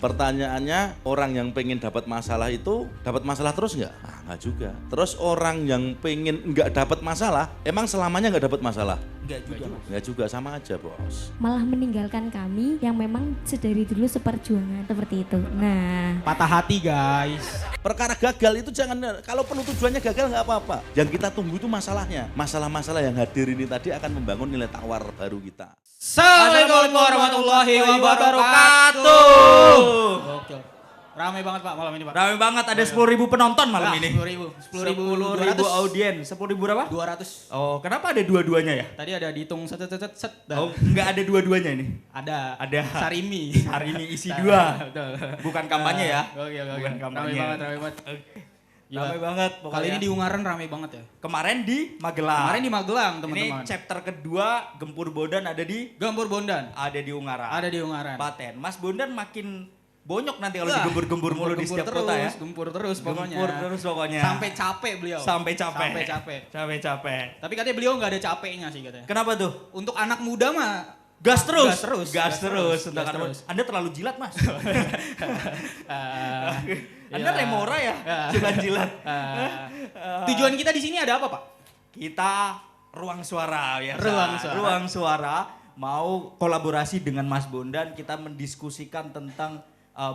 Pertanyaannya, orang yang pengen dapat masalah itu dapat masalah terus nggak? Nah, nggak juga. Terus orang yang pengen nggak dapat masalah, emang selamanya nggak dapat masalah? Enggak juga. Nggak juga, sama aja bos. Malah meninggalkan kami yang memang sedari dulu seperjuangan seperti itu. Nah, Patah hati guys. Perkara gagal itu jangan, kalau perlu tujuannya gagal nggak apa-apa. Yang kita tunggu itu masalahnya. Masalah-masalah yang hadir ini tadi akan membangun nilai tawar baru kita. Assalamualaikum warahmatullahi wabarakatuh. Oke. Ramai banget Pak malam ini Pak. Ramai banget, ada 10.000 penonton malam ini. 10.000 10.000 audiens. 10.000 berapa? 200. Oh, kenapa ada dua-duanya ya? Tadi ada dihitung set. Oh, enggak ada dua-duanya ini. Ada. Ada. Sarimi. Hari ini isi 2. Betul. Bukan kampanye ya. Oke. Bukan kampanye. Ramai banget. Ramai banget pokoknya. Kali ini di Ungaran ramai banget ya. Kemarin di Magelang. Kemarin di Magelang Ini teman-teman. chapter kedua, Gempur Bondan ada di Gempur Bondan. Ungaran. Ada di Ungaran. Paten. Mas Bondan makin bonyok nanti kalau Wah, digembur-gembur mulu di setiap kota ya. Gempur terus pokoknya. Gempur terus pokoknya. Sampai capek beliau. Sampai capek. Sampai capek. Sampai capek. Tapi katanya beliau nggak ada capeknya sih katanya. Kenapa tuh? Untuk anak muda mah Gas terus. Gas terus. Untuk anak muda. Anda terlalu jilat, Mas. Anda Ya. remora ya? Jilat-jilat. Tujuan kita di sini ada apa, Pak? Kita ruang suara ya. Ruang suara. Mau kolaborasi dengan Mas Bondan, kita mendiskusikan tentang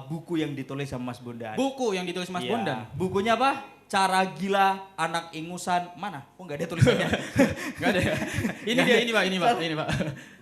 buku yang ditulis sama Mas Bondan. Buku yang ditulis Mas Iya. Bondan. Bukunya apa? Cara Gila Anak Ingusan. Mana? Kok nggak ada tulisannya? Enggak ada ya? Ini Pak.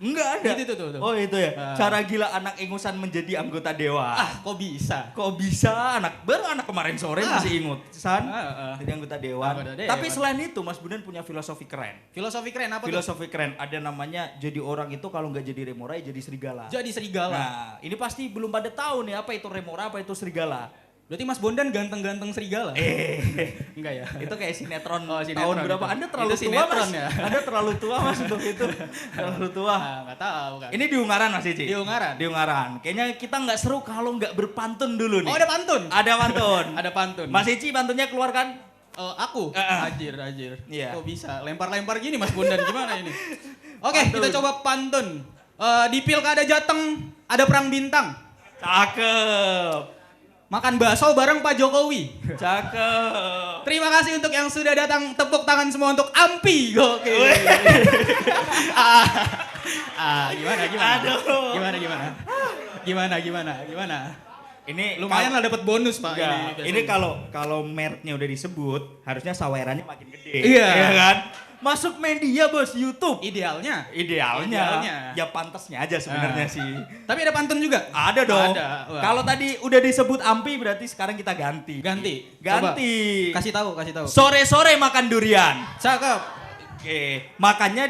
Enggak ada. Itu tuh. Oh itu ya. Cara Gila Anak Ingusan menjadi anggota dewa. Kok bisa? Kok bisa baru anak kemarin sore masih ingusan jadi anggota dewan. Anggota dewan. Tapi selain itu Mas Bondan punya filosofi keren. Filosofi keren apa tuh? Filosofi keren ada namanya jadi orang itu kalau nggak jadi remora ya jadi serigala. Jadi serigala. Nah ini pasti belum pada tahu nih apa itu remora apa itu serigala. Berarti Mas Bondan ganteng-ganteng serigala? Enggak ya? Itu kayak sinetron, Sinetron tahun berapa? itu. Anda terlalu Itu tua sinetron Mas. ya? Anda terlalu tua Mas untuk itu. Terlalu tua. Enggak tahu kan. Ini di Ungaran Mas Ici? Di Ungaran. Di Ungaran. Kayaknya kita nggak seru kalau nggak berpantun dulu nih. Oh, ada pantun? Ada pantun. Ada pantun. Mas Ici pantunnya keluarkan. Aku? Anjir. Iya. Kok bisa? Lempar-lempar gini Mas Bondan gimana ini? Oke, Pantun. kita coba pantun. Di Pilkada Jateng ada perang bintang. Cakep. Makan bakso bareng Pak Jokowi. Cakep. Terima kasih untuk yang sudah datang. Tepuk tangan semua untuk Ampi. Oke. Gimana? Aduh. Gimana? Ini Lumayan lah dapat bonus Pak. Ini kalau mereknya udah disebut, harusnya sawerannya makin gede. Iya. Iya kan? Masuk media bos, YouTube. Idealnya. Idealnya. Ya pantasnya aja sebenarnya sih. Tapi ada pantun juga? Ada dong. Ada. Wah. Kalau tadi udah disebut Ampi berarti sekarang kita ganti. Ganti. Ganti. Coba. Kasih tahu. Sore-sore makan durian. Cakep. Oke, makannya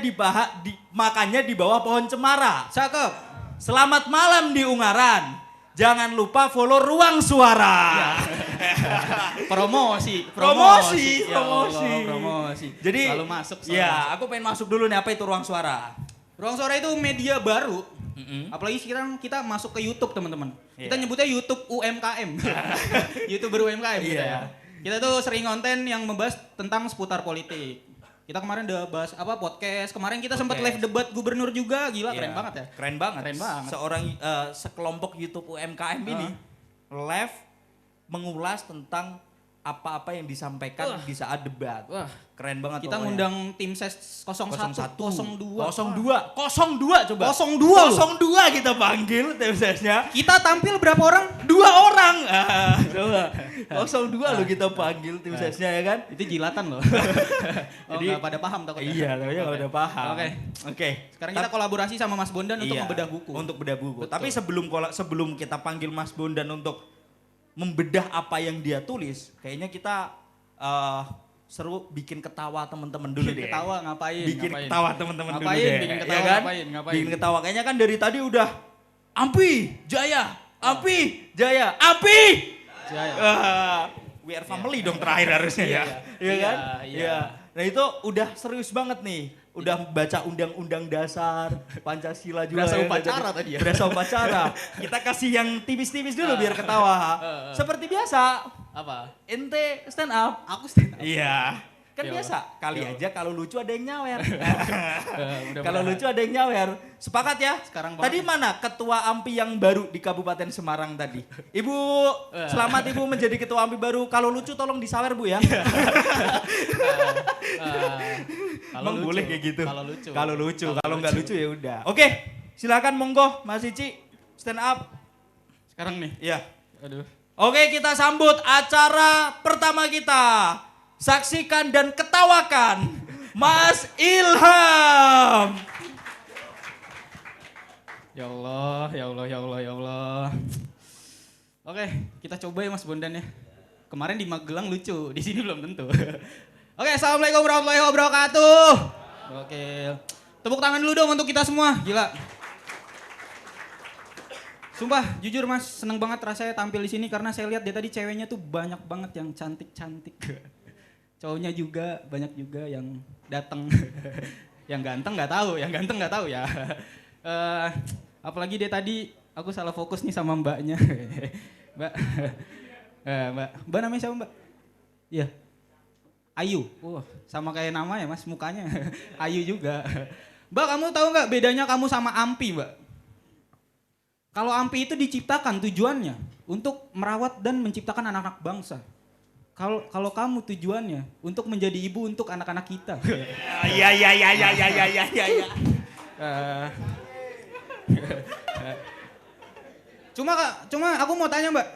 di bawah pohon cemara. Cakep. Selamat malam di Ungaran. Jangan lupa follow Ruang Suara. Ya. Promosi. Promosi. Ya Allah, promosi. Jadi, selalu masuk. Ya, aku pengen masuk dulu nih, apa itu Ruang Suara? Ruang Suara itu media baru. Apalagi sekarang kita masuk ke YouTube teman-teman. Kita Iya. nyebutnya YouTube UMKM. YouTuber UMKM kita Iya. ya. Kita tuh sering konten yang membahas tentang seputar politik. Kita kemarin udah bahas podcast. Kemarin kita sempat live debat gubernur juga. Gila, keren Iya. banget ya. Keren banget. Keren banget. Seorang sekelompok YouTube UMKM ini live mengulas tentang apa-apa yang disampaikan di saat debat. Wah, Keren banget kita pokoknya. ngundang tim ses 01, 02. 02 coba. 02 kita panggil tim sesnya. Kita tampil berapa orang? 2 orang. Coba. 02 lo kita panggil tim sesnya ya kan? Itu jilatan loh. Jadi nggak pada paham takutnya. Iya, tapi kalau udah paham. Oke. Sekarang kita kolaborasi sama Mas Bondan untuk Iya, membedah buku. Untuk bedah buku. Betul. Tapi sebelum kita panggil Mas Bondan untuk membedah apa yang dia tulis, kayaknya kita seru bikin ketawa teman-teman dulu deh. Ketawa ngapain? Bikin ketawa teman-teman dulu Ngapain? deh. Bikin ketawa ya kan? ngapain? Bikin ketawa. Kayaknya kan dari tadi udah Ampi, Jaya, Ampi, Jaya, Ampi. Jaya. We are family dong terakhir harusnya ya. Iya kan? Iya. Nah itu udah serius banget nih. Udah baca undang-undang dasar, Pancasila juga. Berasa ya, upacara tadi ya. Berasa upacara. Kita kasih yang tipis-tipis dulu biar ketawa. Seperti biasa. Apa? Ente stand up. Aku stand up. Iya. Kan Ya biasa, kali Ya aja kalau lucu ada yang nyawer. mudah-mudahan. Kalau lucu ada yang nyawer. Sepakat ya? Sekarang Tadi banget. mana ketua AMPI yang baru di Kabupaten Semarang tadi? Ibu, selamat Ibu menjadi ketua AMPI baru. Kalau lucu tolong disawer Bu ya. Kalau Emang lucu, boleh kayak gitu? Kalau lucu. Kalau lucu, kalau nggak lucu ya udah. Oke, silakan monggo Mas Cici stand up. Sekarang nih. Iya. Aduh. Oke, kita sambut acara pertama kita. Saksikan dan ketawakan Mas Ilham. Ya Allah, ya Allah, ya Allah, ya Allah. Oke, kita coba ya Mas Bondan ya. Kemarin di Magelang lucu, di sini belum tentu. Oke, assalamualaikum warahmatullahi wabarakatuh. Oke, tepuk tangan dulu dong untuk kita semua. Gila. Sumpah, jujur Mas, seneng banget rasanya tampil di sini karena saya lihat dia tadi ceweknya tuh banyak banget yang cantik-cantik. Cowoknya juga banyak juga yang datang. Yang ganteng nggak tahu, yang ganteng nggak tahu ya. Apalagi dia tadi aku salah fokus nih sama mbaknya. Mbak, mbak namanya siapa mbak? Iya. Ayu. Sama kayak nama ya Mas, mukanya. Ayu juga. Mbak, kamu tahu nggak bedanya kamu sama Ampi, Mbak? Kalau Ampi itu diciptakan tujuannya untuk merawat dan menciptakan anak-anak bangsa. Kalau kamu tujuannya untuk menjadi ibu untuk anak-anak kita. Iya. Cuma aku mau tanya Mbak,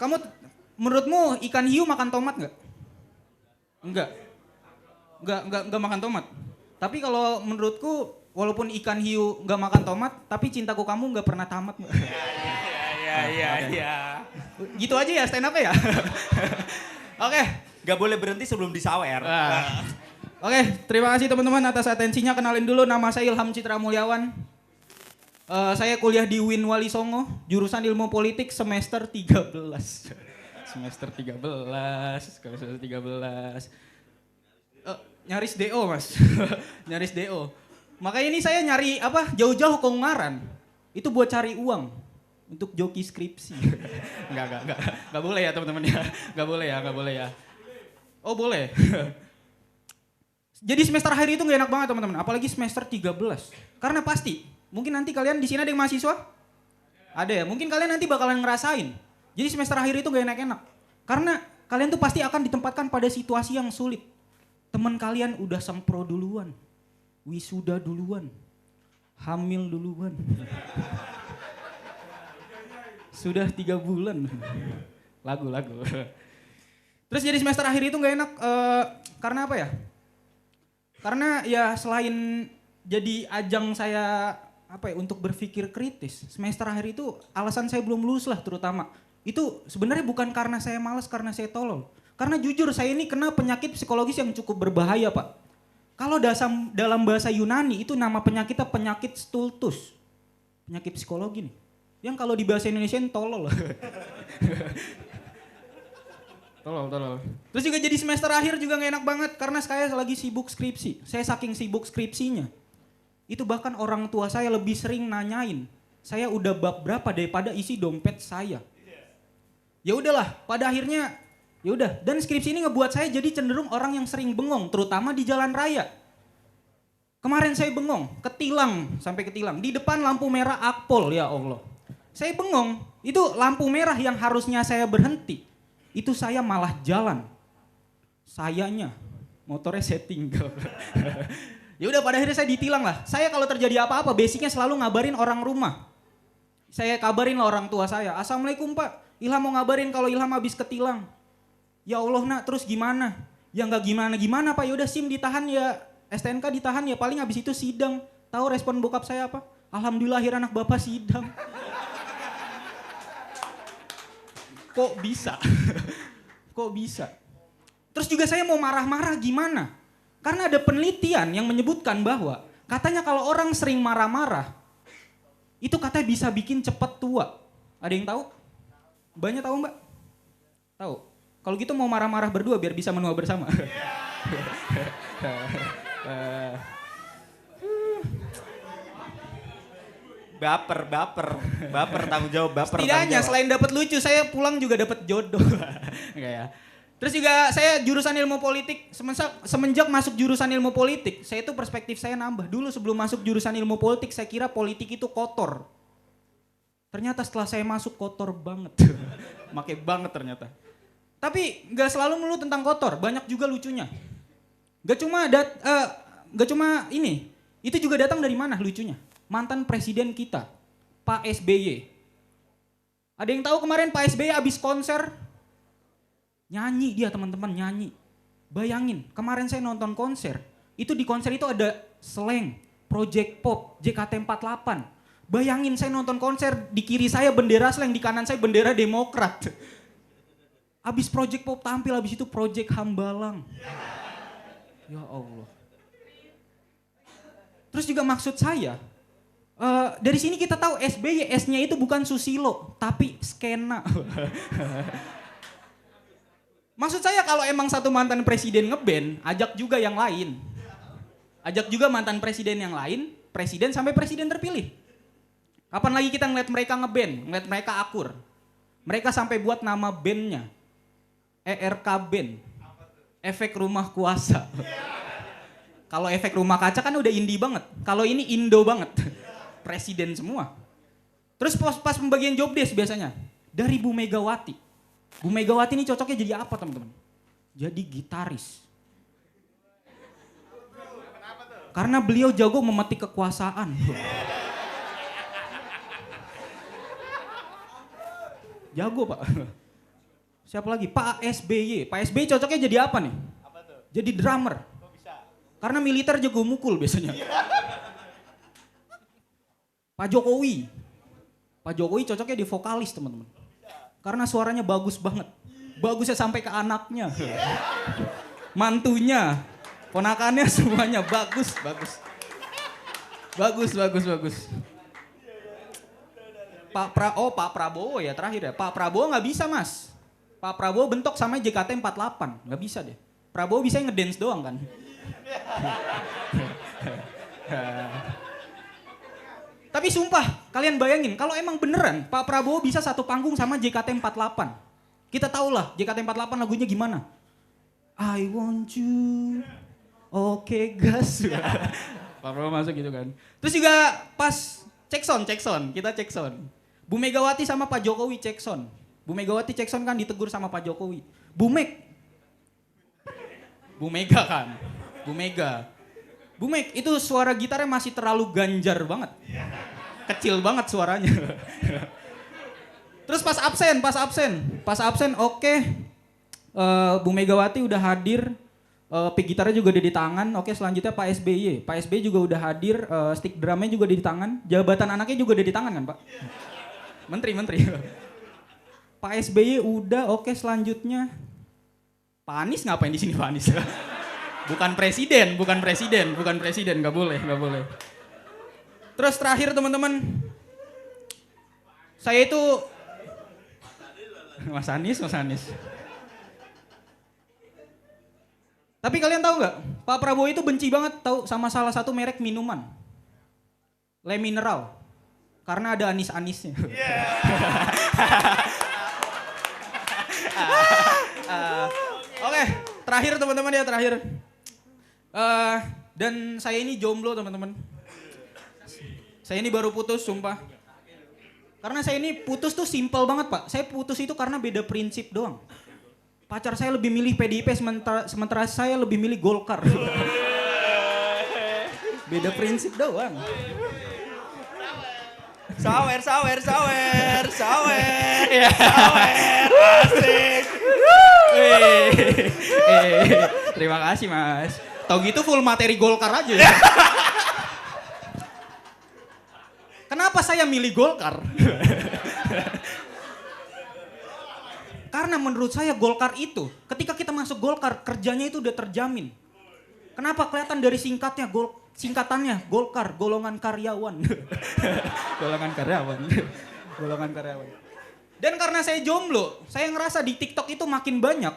kamu menurutmu ikan hiu makan tomat nggak? Enggak makan tomat. Tapi kalau menurutku walaupun ikan hiu nggak makan tomat, tapi cintaku kamu nggak pernah tamat Mbak. Iya. Gitu aja ya stand up-nya ya. Oke. Gak boleh berhenti sebelum disawer. Oke, terima kasih teman-teman atas atensinya. Kenalin dulu, nama saya Ilham Citra Mulyawan. Saya kuliah di UIN Wali Songo, jurusan Ilmu Politik semester 13. Semester 13. Nyaris DO Mas. Nyaris DO. Makanya ini saya nyari jauh-jauh ke Ungaran. Itu buat cari uang untuk joki skripsi. Enggak boleh ya teman-teman ya. Enggak boleh ya. Oh boleh. Jadi semester akhir itu gak enak banget teman-teman, apalagi semester 13. Karena pasti, mungkin nanti kalian di sini ada yang mahasiswa? Ada ya, mungkin kalian nanti bakalan ngerasain. Jadi semester akhir itu gak enak-enak. Karena kalian tuh pasti akan ditempatkan pada situasi yang sulit. Teman kalian udah sempro duluan, wisuda duluan, hamil duluan. Sudah 3 bulan. Lagu. Terus jadi semester akhir itu gak enak, karena apa ya? Karena ya selain jadi ajang saya untuk berpikir kritis, semester akhir itu alasan saya belum lulus lah terutama. Itu sebenarnya bukan karena saya malas, karena saya tolol. Karena jujur saya ini kena penyakit psikologis yang cukup berbahaya Pak. Kalau dalam bahasa Yunani itu nama penyakitnya penyakit stultus. Penyakit psikologi nih. Yang kalau di bahasa Indonesia tolol. Tolol. Terus juga jadi semester akhir juga gak enak banget karena saya lagi sibuk skripsi. Saya saking sibuk skripsinya, itu bahkan orang tua saya lebih sering nanyain, saya udah bab berapa daripada isi dompet saya. Ya udahlah, pada akhirnya ya udah. Dan skripsi ini ngebuat saya jadi cenderung orang yang sering bengong, terutama di jalan raya. Kemarin saya bengong, sampai ketilang. Di depan lampu merah Akpol, ya Allah. Saya bengong, itu lampu merah yang harusnya saya berhenti. Itu saya malah jalan. Sayanya motornya saya tinggal. Ya udah pada akhirnya saya ditilang lah. Saya kalau terjadi apa-apa basicnya selalu ngabarin orang rumah. Saya kabarin lah orang tua saya. Assalamualaikum Pak, Ilham mau ngabarin kalau Ilham habis ketilang. Ya Allah nak, terus gimana? Ya nggak gimana Pak, ya udah SIM ditahan ya, STNK ditahan ya, paling habis itu sidang. Tahu respon bokap saya apa? Alhamdulillah akhirnya anak bapak sidang. Kok bisa? Kok bisa? Terus juga saya mau marah-marah gimana? Karena ada penelitian yang menyebutkan bahwa katanya kalau orang sering marah-marah, itu katanya bisa bikin cepat tua. Ada yang tahu? Banyak tahu Mbak? Tahu? Kalau gitu mau marah-marah berdua biar bisa menua bersama. Baper tanggung jawab baper. Setidaknya selain dapat lucu, saya pulang juga dapat jodoh. Enggak ya. Terus juga saya jurusan ilmu politik, semenjak masuk jurusan ilmu politik, saya itu perspektif saya nambah. Dulu sebelum masuk jurusan ilmu politik, saya kira politik itu kotor. Ternyata setelah saya masuk kotor banget. Make banget ternyata. Tapi nggak selalu melulu tentang kotor, banyak juga lucunya. Gak cuma ini, itu juga datang dari mana lucunya? Mantan presiden kita, Pak SBY. Ada yang tahu kemarin Pak SBY abis konser? Nyanyi dia teman-teman, nyanyi. Bayangin, kemarin saya nonton konser, itu di konser itu ada Slank, Project Pop, JKT48. Bayangin saya nonton konser, di kiri saya bendera Slank, di kanan saya bendera Demokrat. Abis Project Pop tampil, abis itu Project Hambalang. Ya Allah. Terus juga maksud saya, dari sini kita tahu SBY, S-nya itu bukan Susilo, tapi skena. Maksud saya kalau emang satu mantan presiden ngeband, ajak juga yang lain. Ajak juga mantan presiden yang lain, presiden sampai presiden terpilih. Kapan lagi kita ngeliat mereka ngeband, ngeliat mereka akur. Mereka sampai buat nama bandnya, ERK Band, Efek Rumah Kuasa. Kalau Efek Rumah Kaca kan udah indie banget, kalau ini Indo banget. Presiden semua. Terus pas pembagian job desk biasanya, dari Bu Megawati. Bu Megawati ini cocoknya jadi apa teman-teman? Jadi gitaris. Karena beliau jago memetik kekuasaan. Jago Pak. Siapa lagi? Pak SBY. Pak SBY cocoknya jadi apa nih? Jadi drummer. Karena militer jago mukul biasanya. Pak Jokowi. Pak Jokowi cocoknya di vokalis teman-teman. Karena suaranya bagus banget. Bagusnya sampai ke anaknya. Mantunya. Ponakannya semuanya bagus. Bagus. Pak Prabowo ya terakhir ya. Pak Prabowo nggak bisa mas. Pak Prabowo bentok sama JKT48. Nggak bisa deh. Prabowo bisa ngedance doang kan. Tapi sumpah, kalian bayangin kalau emang beneran Pak Prabowo bisa satu panggung sama JKT48. Kita tahulah JKT48 lagunya gimana. I want you, oke gas. Pak Prabowo masuk gitu kan. Terus juga pas cek sound, kita cek sound. Bu Megawati sama Pak Jokowi cek sound. Bu Megawati cek sound kan ditegur sama Pak Jokowi. Bu Mega kan. Bu Meg, itu suara gitarnya masih terlalu ganjar banget. Kecil banget suaranya. Terus pas absen, oke. Bu Megawati udah hadir, pick gitarnya juga udah di tangan. Oke, selanjutnya Pak SBY. Pak SBY juga udah hadir, stick drumnya juga di tangan. Jabatan anaknya juga udah di tangan kan Pak? Menteri. Pak SBY udah, oke selanjutnya. Pak Anies ngapain di sini Pak Anies? Bukan presiden, nggak boleh. Terus terakhir teman-teman, saya itu Mas Anies. Tapi kalian tahu nggak, Pak Prabowo itu benci banget tahu sama salah satu merek minuman, Le Mineral, karena ada anis-anisnya. Oke, terakhir teman-teman ya terakhir. Dan saya ini jomblo teman-teman. Saya ini baru putus sumpah. Karena saya ini putus tuh simple banget Pak. Saya putus itu karena beda prinsip doang. Pacar saya lebih milih PDIP sementara saya lebih milih Golkar. Beda prinsip doang. Sawer. Asik. Terima kasih Mas. Tau gitu full materi Golkar aja ya. Kenapa saya milih Golkar? Karena menurut saya Golkar itu, ketika kita masuk Golkar, kerjanya itu udah terjamin. Kenapa? Kelihatan dari singkatannya Golkar, golongan karyawan. Golongan karyawan. Dan karena saya jomblo, saya ngerasa di TikTok itu makin banyak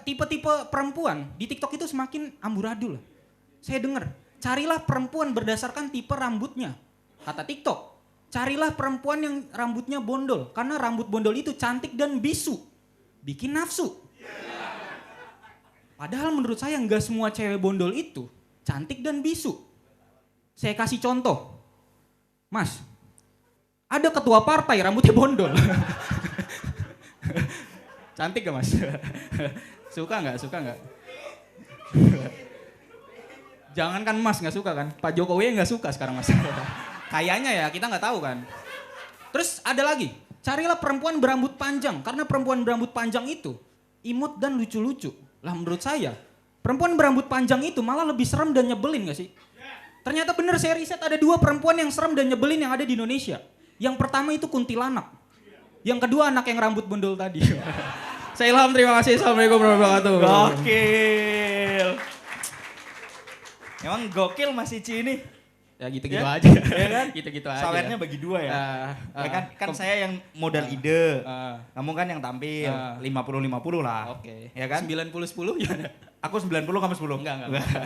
tipe-tipe perempuan di TikTok itu semakin amburadul. Saya dengar, carilah perempuan berdasarkan tipe rambutnya. Kata TikTok, Carilah perempuan yang rambutnya bondol. Karena rambut bondol itu cantik dan bisu. Bikin nafsu. Padahal menurut saya nggak semua cewek bondol itu cantik dan bisu. Saya kasih contoh. Mas, ada ketua partai rambutnya bondol. Cantik gak mas? Suka nggak? Suka nggak? Jangankan mas nggak suka kan? Pak Jokowi nggak suka sekarang mas. Kayaknya ya, kita nggak tahu kan. Terus ada lagi, carilah perempuan berambut panjang. Karena perempuan berambut panjang itu imut dan lucu-lucu. Lah menurut saya, perempuan berambut panjang itu malah lebih serem dan nyebelin gak sih? Ternyata bener saya riset ada 2 perempuan yang serem dan nyebelin yang ada di Indonesia. Yang pertama itu kuntilanak. Yang kedua anak yang rambut bondol tadi. Saya Ilham, terima kasih. Assalamualaikum warahmatullahi wabarakatuh. Gokil. Emang gokil Mas Ici ini. Ya gitu-gitu Ya? aja. Ya kan? Gitu-gitu aja. Sawernya bagi 2 ya. Ya kan saya yang modal ide. Kamu kan yang tampil 50-50 lah. Oke. Ya kan? 90-10 gimana? Aku 90 kamu 10. Enggak.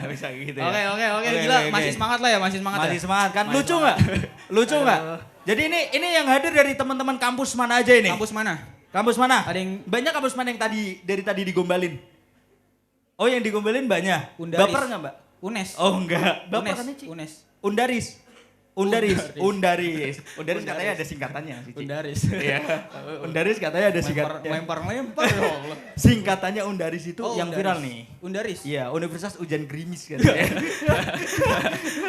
Bisa gitu ya. Oke. Gila, masih semangat lah ya, masih semangat Masih ya. semangat kan? Masih Lucu semangat. nggak? Lucu nggak? Jadi ini yang hadir dari teman-teman kampus mana aja ini? Kampus mana? Kampus mana? Ada yang Banyak kampus mana yang dari tadi digombalin? Oh yang digombalin banyak? Undaris. Baper nggak mbak? UNES. Oh enggak. Baper UNES. kan Ci? UNES. Undaris katanya ada singkatannya. Cici. Undaris. Iya. Undaris katanya ada singkatannya. Lempar ya Allah. Singkatannya Undaris itu Oh, yang Undaris. viral nih. Undaris. Iya, Universitas Hujan Gerimis kan.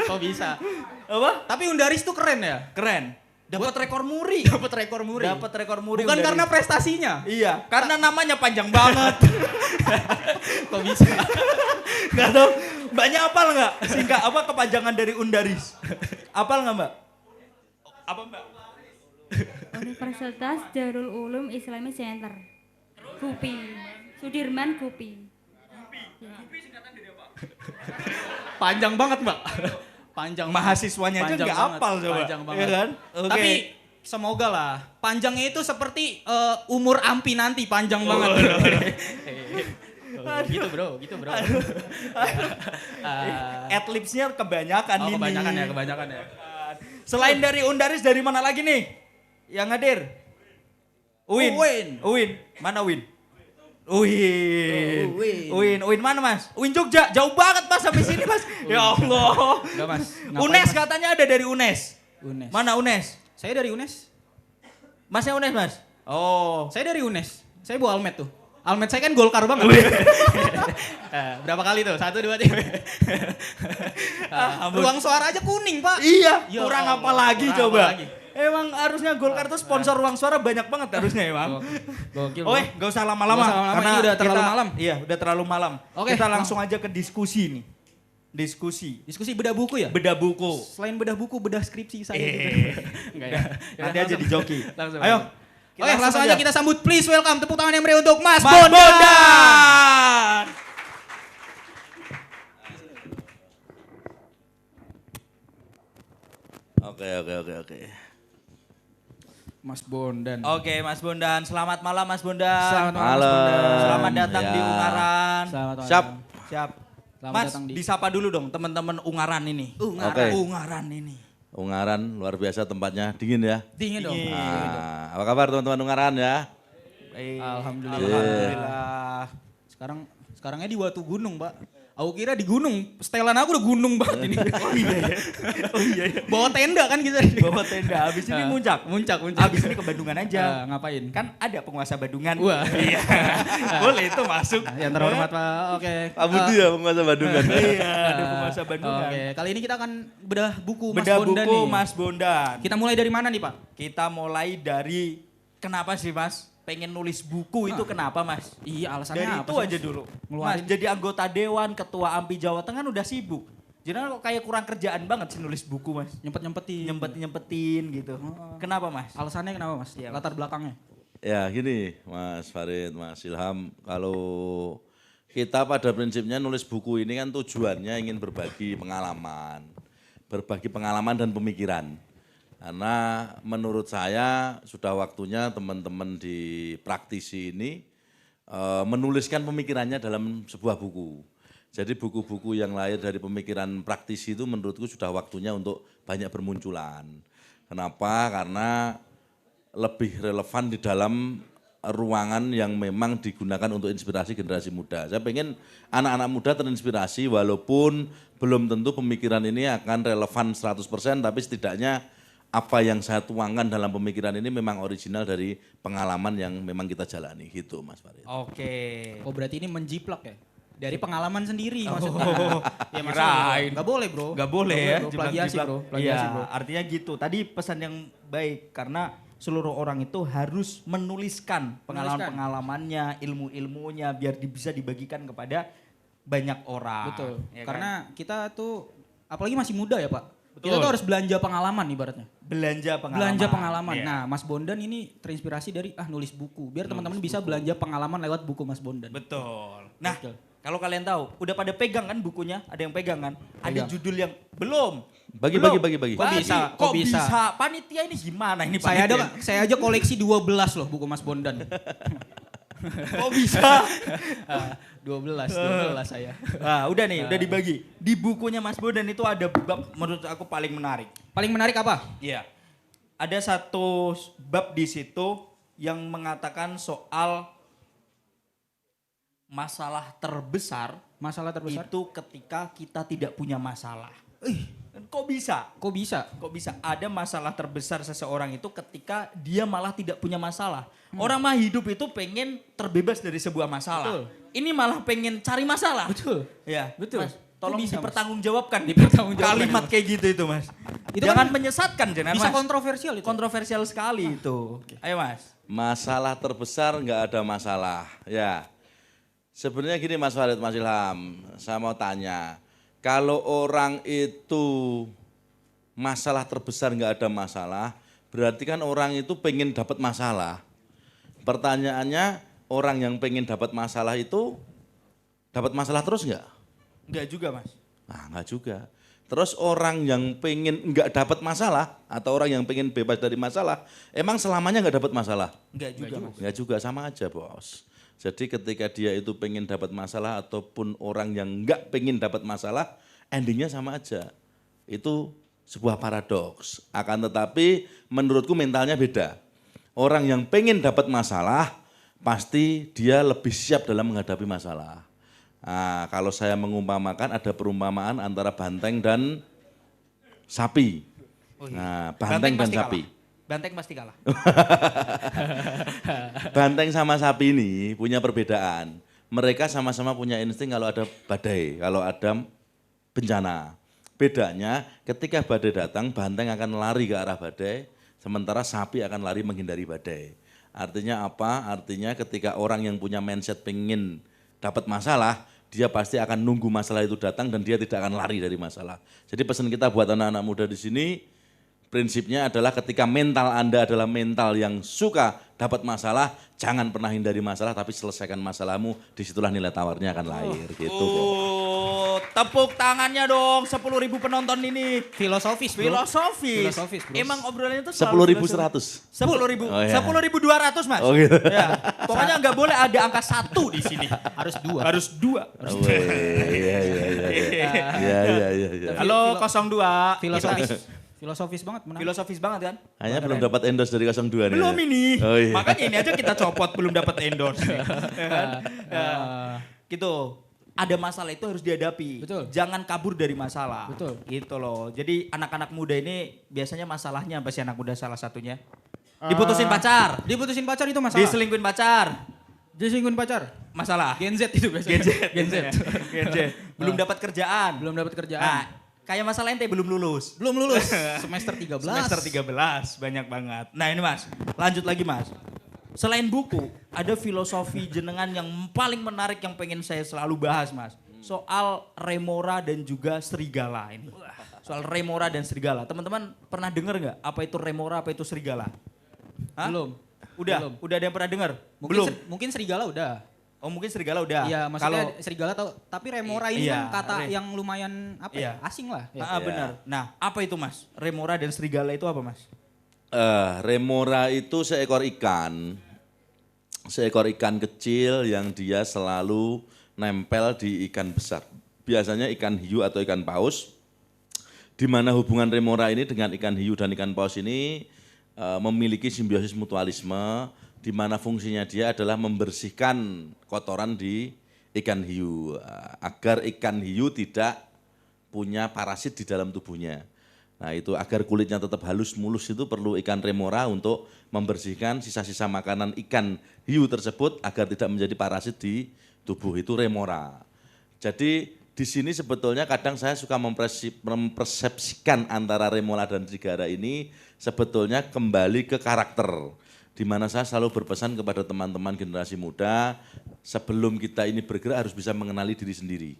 Kok bisa? Apa? Tapi Undaris tuh keren ya? Keren. Dapat rekor muri. Dapat rekor muri. Dapat rekor muri. Bukan Undaris. karena prestasinya. Iya, karena namanya panjang banget. Kok bisa? Gak tau, mbaknya apal nggak? Singkat apa kepanjangan dari Undaris? Apal nggak mbak? Apa mbak? Universitas Darul Ulum Islamic Center. KUPI. Sudirman KUPI. Panjang banget mbak. Panjang. Mahasiswanya aja Panjang nggak banget, apal coba. Panjang banget. Iya kan? Oke. Tapi semoga lah. Panjangnya itu seperti umur Ampi nanti panjang banget. Gitu bro. Adlibsnya kebanyakan Oh ini. kebanyakan ya. Selain dari Undaris dari mana lagi nih? Yang hadir? Uin. Mana Uin? Uin mana mas? Uin Jogja, jauh banget mas sampai sini mas. Ya Allah. Enggak mas. Ngapain, UNES Mas? katanya ada dari UNES. UNES. Mana UNES? Saya dari UNES. Masnya UNES mas? Oh. Saya dari UNES. Saya bawa almet tuh. Almet saya kan Golkar banget. Berapa kali tuh? 1, 2, 3. Ruang suara aja kuning pak. Iya, Ya kurang Allah, apa lagi kurang coba? apa lagi? Emang harusnya Golkar tuh sponsor ruang suara banyak banget harusnya emang. Gokil. Oke, gak usah lama-lama. Nggak usah lama-lama, ini udah terlalu malam. Iya, udah terlalu malam. Oke, Kita langsung aja ke diskusi nih. Diskusi bedah buku ya? Bedah buku. Selain bedah buku, bedah skripsi saya. Enggak ya? Nanti aja di joki. Langsung. Ayo. Oke, langsung aja kita sambut. Please welcome, tepuk tangan yang meriah untuk Mas Mas Bondan. Bondan. Oke. Mas Bondan. Oke, Mas Bondan. Selamat malam Mas Bondan. Selamat malam, Mas Bondan. Selamat datang Ya. di Ungaran. Selamat malam. Siap. Siap. Selamat Mas, datang di- disapa dulu dong teman-teman Ungaran ini. Oke. Ungaran ini. Ungaran luar biasa tempatnya, dingin ya. Dingin dong. Dingin. Nah, apa kabar teman-teman Ungaran ya? Alhamdulillah. Alhamdulillah. Sekarangnya di Watu Gunung, Pak. Aku kira di gunung, setelan aku udah gunung banget ini. Oh iya. Bawa tenda kan kita. Bawa tenda, habis ini muncak. Muncak. Habis ini ke Bandungan aja. Ngapain? Kan ada penguasa Bandungan. Wah. Iya. Boleh itu masuk. Yang terhormat Pak. Oke. Pak Budi ya penguasa Bandungan. Iya, ada penguasa Bandungan. Oke, kali ini kita akan bedah buku Mas Beda Bondan buku nih. Mas Bondan. Kita mulai dari mana nih, Pak? Kita mulai dari kenapa sih Mas pengen nulis buku itu kenapa Mas? Iya, alasannya Dari apa itu sih, aja Mas? dulu. Mas Ngeluarin. jadi anggota dewan, ketua AMPI Jawa Tengah udah sibuk. Jadi kok kayak kurang kerjaan banget sih nulis buku Mas. Nyempet-nyempetin. Nyempetin gitu. Kenapa Mas? Alasannya kenapa, Mas? Iya, Mas. Latar belakangnya. Ya gini Mas Farid, Mas Ilham, kalau kita pada prinsipnya nulis buku ini kan tujuannya ingin berbagi pengalaman dan pemikiran. Karena menurut saya sudah waktunya teman-teman di praktisi ini menuliskan pemikirannya dalam sebuah buku. Jadi buku-buku yang lahir dari pemikiran praktisi itu menurutku sudah waktunya untuk banyak bermunculan. Kenapa? Karena lebih relevan di dalam ruangan yang memang digunakan untuk inspirasi generasi muda. Saya pengen anak-anak muda terinspirasi walaupun belum tentu pemikiran ini akan relevan 100%, tapi setidaknya apa yang saya tuangkan dalam pemikiran ini memang original dari pengalaman yang memang kita jalani gitu Mas Farid. Oke. Oh berarti ini menjiplak ya? Dari pengalaman sendiri maksudnya. Ya Kirain. Gak boleh bro. Gak boleh ya. Bro. Plagiasi jiplak-jiplak. bro. Iya, Plagiasi bro. artinya gitu. Tadi pesan yang baik karena seluruh orang itu harus menuliskan pengalaman-pengalamannya, ilmu-ilmunya biar bisa dibagikan kepada banyak orang. Betul. Ya kan? Karena kita tuh apalagi masih muda ya Pak. Betul. Kita tuh harus belanja pengalaman ibaratnya. belanja pengalaman. Belanja pengalaman. Iya. Nah, Mas Bondan ini terinspirasi dari nulis buku. Biar teman-teman bisa belanja pengalaman lewat buku Mas Bondan. Betul. Nah, Betul. kalau kalian tahu, udah pada pegang kan bukunya? Ada yang pegang kan? Ada Pegang. judul yang belum. Bagi. Kok bisa? Kok Kok bisa? bisa? Panitia ini gimana ini Saya panitia? aja koleksi 12 loh buku Mas Bondan. Kok bisa? 12 saya. Nah, udah nih, udah dibagi. Di bukunya Mas Bondan itu ada bab menurut aku paling menarik. Paling menarik apa? Iya. Ada satu bab di situ yang mengatakan soal masalah terbesar Masalah terbesar. itu ketika kita tidak punya masalah. Kok bisa? Kok bisa? Kok bisa ada masalah terbesar seseorang itu ketika dia malah tidak punya masalah. Orang mah hidup itu pengen terbebas dari sebuah masalah. Betul. Ini malah pengen cari masalah. Betul. Ya, Betul. Mas, tolong Kok bisa, Mas? dipertanggungjawabkan. Dipertanggungjawabkan, Kalimat Mas. kayak gitu itu, Mas. Itu Jangan kan menyesatkan, jangan Bisa Mas. kontroversial itu. Kontroversial sekali itu. Ayo, Mas. Masalah terbesar nggak ada masalah. Ya, sebenarnya gini Mas Farid, Mas Ilham, saya mau tanya, kalau orang itu masalah terbesar nggak ada masalah, berarti kan orang itu pengen dapat masalah. Pertanyaannya, orang yang pengen dapat masalah itu dapat masalah terus nggak? Enggak juga, Mas. Nah, nggak juga. Terus orang yang pengen nggak dapat masalah atau orang yang pengen bebas dari masalah, emang selamanya nggak dapat masalah? Enggak juga, Mas. Ya juga sama aja bos. Jadi ketika dia itu pengen dapat masalah ataupun orang yang nggak pengen dapat masalah, endingnya sama aja. Itu sebuah paradoks. Akan tetapi menurutku mentalnya beda. Orang yang pengen dapat masalah, pasti dia lebih siap dalam menghadapi masalah. Nah, kalau saya mengumpamakan ada perumpamaan antara banteng dan sapi. Oh iya. Nah, banteng dan pasti sapi. kalah. Banteng pasti kalah. Banteng sama sapi ini punya perbedaan. Mereka sama-sama punya insting kalau ada badai, kalau ada bencana. Bedanya ketika badai datang, banteng akan lari ke arah badai, sementara sapi akan lari menghindari badai. Artinya apa? Artinya ketika orang yang punya mindset pengen dapat masalah, dia pasti akan nunggu masalah itu datang dan dia tidak akan lari dari masalah. Jadi pesan kita buat anak-anak muda di sini, prinsipnya adalah ketika mental Anda adalah mental yang suka dapat masalah, jangan pernah hindari masalah tapi selesaikan masalahmu, disitulah nilai tawarnya akan lahir gitu. Oh, tepuk tangannya dong 10.000 penonton ini. Filosofis, bro. Filosofis. Bro. Emang obrolannya itu 10.100. 10.000. Oh, iya. 10.200, Mas. Oh, gitu. Ya, pokoknya nggak boleh ada angka 1 di sini. Harus 2. Harus 2. Oh, iya. Halo 02. Filosofis banget menang. Filosofis banget kan? Hanya belum dapat endorse dari 02 nih. Belum ini. Oh, iya. Makanya ini aja kita copot belum dapat endorse. Ya kan? Ya. Gitu. Ada masalah itu harus dihadapi. Betul. Jangan kabur dari masalah. Betul. Gitu loh. Jadi anak-anak muda ini biasanya masalahnya apa sih anak muda salah satunya? Diputusin pacar. Diputusin pacar itu masalah. Diselingkuhin pacar. Diselingkuhin pacar. Masalah. Gen Z itu biasanya. Gen Z. Gen Z. Belum dapat kerjaan. Belum dapat kerjaan. Nah, kayak masalah ente belum lulus. Belum lulus. Semester 13. Semester 13, banyak banget. Nah ini Mas, lanjut lagi Mas. Selain buku, ada filosofi jenengan yang paling menarik yang pengen saya selalu bahas Mas. Soal remora dan juga serigala ini. Soal remora dan serigala. Teman-teman pernah dengar nggak apa itu remora, apa itu serigala? Hah? Belum. Udah? Belum. Udah ada yang pernah dengar? Mungkin Belum? mungkin serigala udah. Oh mungkin serigala udah. Iya, maksudnya Kalau serigala tahu, tapi remora ini Iya, kan kata yang lumayan apa Iya. ya? Asing lah. Ah, benar. Nah apa itu Mas? Remora dan serigala itu apa Mas? Remora itu seekor ikan. Seekor ikan kecil yang dia selalu nempel di ikan besar. Biasanya ikan hiu atau ikan paus di mana hubungan remora ini dengan ikan hiu dan ikan paus ini memiliki simbiosis mutualisme, di mana fungsinya dia adalah membersihkan kotoran di ikan hiu agar ikan hiu tidak punya parasit di dalam tubuhnya. Nah itu agar kulitnya tetap halus mulus itu perlu ikan remora untuk membersihkan sisa-sisa makanan ikan hiu tersebut agar tidak menjadi parasit di tubuh, itu remora. Jadi di sini sebetulnya kadang saya suka mempersepsikan antara remora dan serigala ini sebetulnya kembali ke karakter. Di mana saya selalu berpesan kepada teman-teman generasi muda, sebelum kita ini bergerak harus bisa mengenali diri sendiri.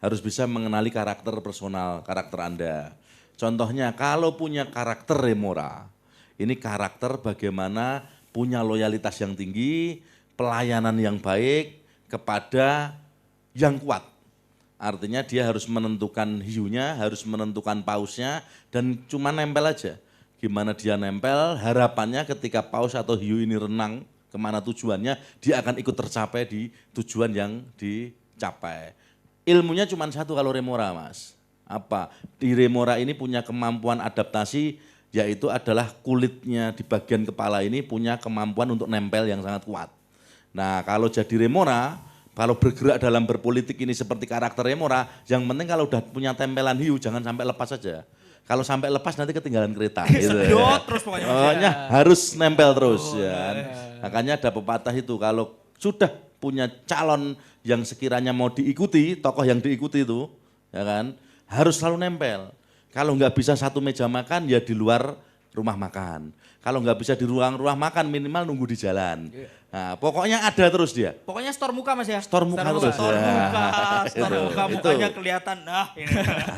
Harus bisa mengenali karakter personal, karakter Anda. Contohnya kalau punya karakter remora, ini karakter bagaimana punya loyalitas yang tinggi, pelayanan yang baik kepada yang kuat. Artinya dia harus menentukan hiunya, harus menentukan pausnya, dan cuma nempel aja. Gimana dia nempel, harapannya ketika paus atau hiu ini renang, kemana tujuannya, dia akan ikut tercapai di tujuan yang dicapai. Ilmunya cuma satu kalau remora, Mas. Apa? Di remora ini punya kemampuan adaptasi, yaitu adalah kulitnya di bagian kepala ini punya kemampuan untuk nempel yang sangat kuat. Nah kalau jadi remora, kalau bergerak dalam berpolitik ini seperti karakter remora, yang penting kalau udah punya tempelan hiu jangan sampai lepas saja. Kalau sampai lepas nanti ketinggalan kereta. Gitu, Sedot terus pokoknya. Harus nempel terus ya. Makanya ada pepatah itu, kalau sudah punya calon yang sekiranya mau diikuti, tokoh yang diikuti itu, ya kan, harus selalu nempel. Kalau nggak bisa satu meja makan ya di luar rumah makan. Kalau nggak bisa di ruang makan minimal nunggu di jalan. Nah, pokoknya ada terus dia. Pokoknya store muka Mas ya. Store muka terus. Store muka Itu. mukanya kelihatan. Nah, ini.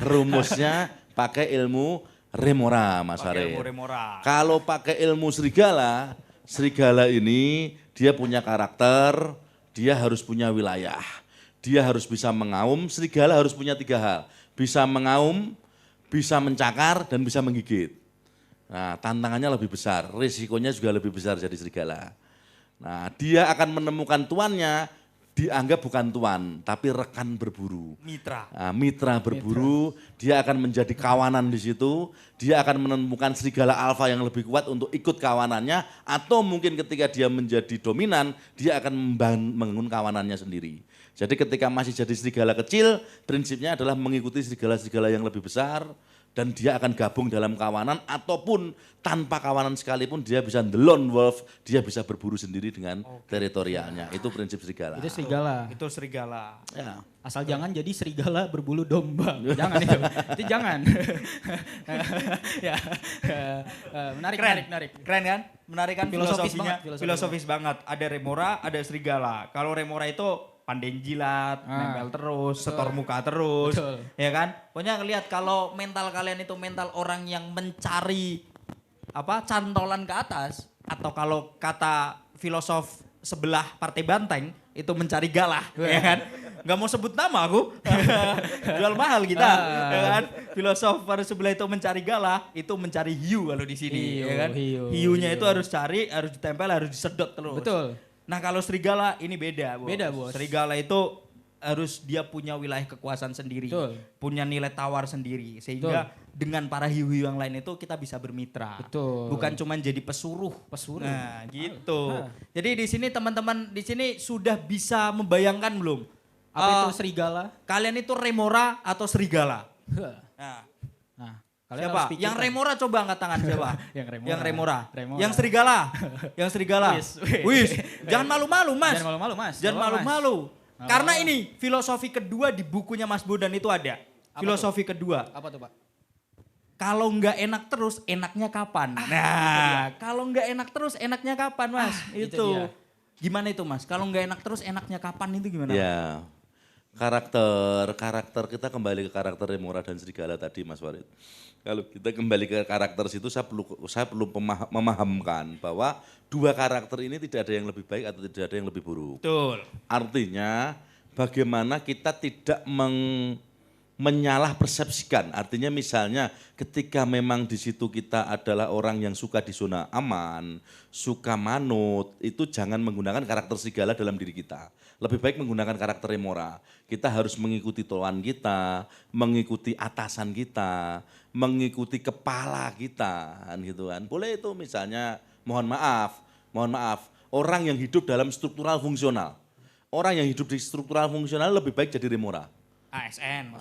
Rumusnya pakai ilmu remora, Mas Pakai Farid. ilmu remora. Kalau pakai ilmu serigala, serigala ini dia punya karakter, dia harus punya wilayah. Dia harus bisa mengaum, serigala harus punya 3 hal. Bisa mengaum, bisa mencakar, dan bisa menggigit. Nah, tantangannya lebih besar, risikonya juga lebih besar jadi serigala. Nah, dia akan menemukan tuannya, dianggap bukan tuan, tapi rekan berburu. Mitra. Nah, mitra berburu, dia akan menjadi kawanan di situ, dia akan menemukan serigala alfa yang lebih kuat untuk ikut kawanannya, atau mungkin ketika dia menjadi dominan, dia akan membangun kawanannya sendiri. Jadi ketika masih jadi serigala kecil, prinsipnya adalah mengikuti serigala-serigala yang lebih besar, dan dia akan gabung dalam kawanan, ataupun tanpa kawanan sekalipun dia bisa the lone wolf, dia bisa berburu sendiri dengan teritorialnya. Itu prinsip serigala. Itu serigala. Itu serigala. Ya. Asal jangan jadi serigala berbulu domba. Jangan itu. Itu jangan. Ya. Menarik, Keren. menarik. Keren kan? Menarik kan Filosofis filosofinya? banget, Filosofis banget. Ada remora, ada serigala. Kalau remora itu pandai jilat, nempel terus, setor muka terus, Betul. ya kan? Pokoknya ngelihat kalau mental kalian itu mental orang yang mencari cantolan ke atas, atau kalau kata filosof sebelah Partai Banteng itu mencari galah, ya kan? Gak mau sebut nama aku, jual mahal kita, ya kan? Filosof pada sebelah itu mencari galah, itu mencari hiu kalau di sini, Hiu, ya kan? hiu, Hiunya hiu. itu harus cari, harus ditempel, harus disedot terus. Betul. Nah kalau serigala ini beda, Bos. Beda, Bos. Serigala itu harus dia punya wilayah kekuasaan sendiri, Betul. punya nilai tawar sendiri, sehingga dengan para hiu-hiu yang lain itu kita bisa bermitra. Betul. Bukan cuma jadi pesuruh. Pesuruh. Nah, gitu. Jadi di sini teman-teman di sini sudah bisa membayangkan belum? Apa itu serigala? Kalian itu remora atau serigala? Nah, Nah, kalian siapa? harus pikirkan. Yang remora coba angkat tangan siapa? Yang remora. Yang remora. Remora. Yang serigala. Yang serigala. Wis, jangan malu-malu, Mas. Jangan malu-malu, Mas. Jangan Apa, Mas? malu-malu. Karena ini filosofi kedua di bukunya Mas Bodan itu ada. Apa Filosofi kedua. Apa tuh, Pak? Kalau nggak enak terus, enaknya kapan? Nah, kalau nggak enak terus, enaknya kapan, Mas? itu Itu. dia. Gimana itu, Mas? Kalau nggak enak terus, enaknya kapan itu gimana? Ya, karakter kita kembali ke karakter remora dan serigala tadi, Mas Farid. Kalau kita kembali ke karakter situ, saya perlu memahamkan bahwa 2 karakter ini tidak ada yang lebih baik atau tidak ada yang lebih buruk. Betul. Artinya bagaimana kita tidak menyalah persepsikan. Artinya misalnya ketika memang di situ kita adalah orang yang suka di zona aman, suka manut, itu jangan menggunakan karakter serigala dalam diri kita. Lebih baik menggunakan karakter remora. Kita harus mengikuti tuan kita, mengikuti atasan kita, mengikuti kepala kita kan gitu kan. Boleh itu misalnya mohon maaf, orang yang hidup dalam struktural fungsional. Orang yang hidup di struktural fungsional lebih baik jadi remora. ASN.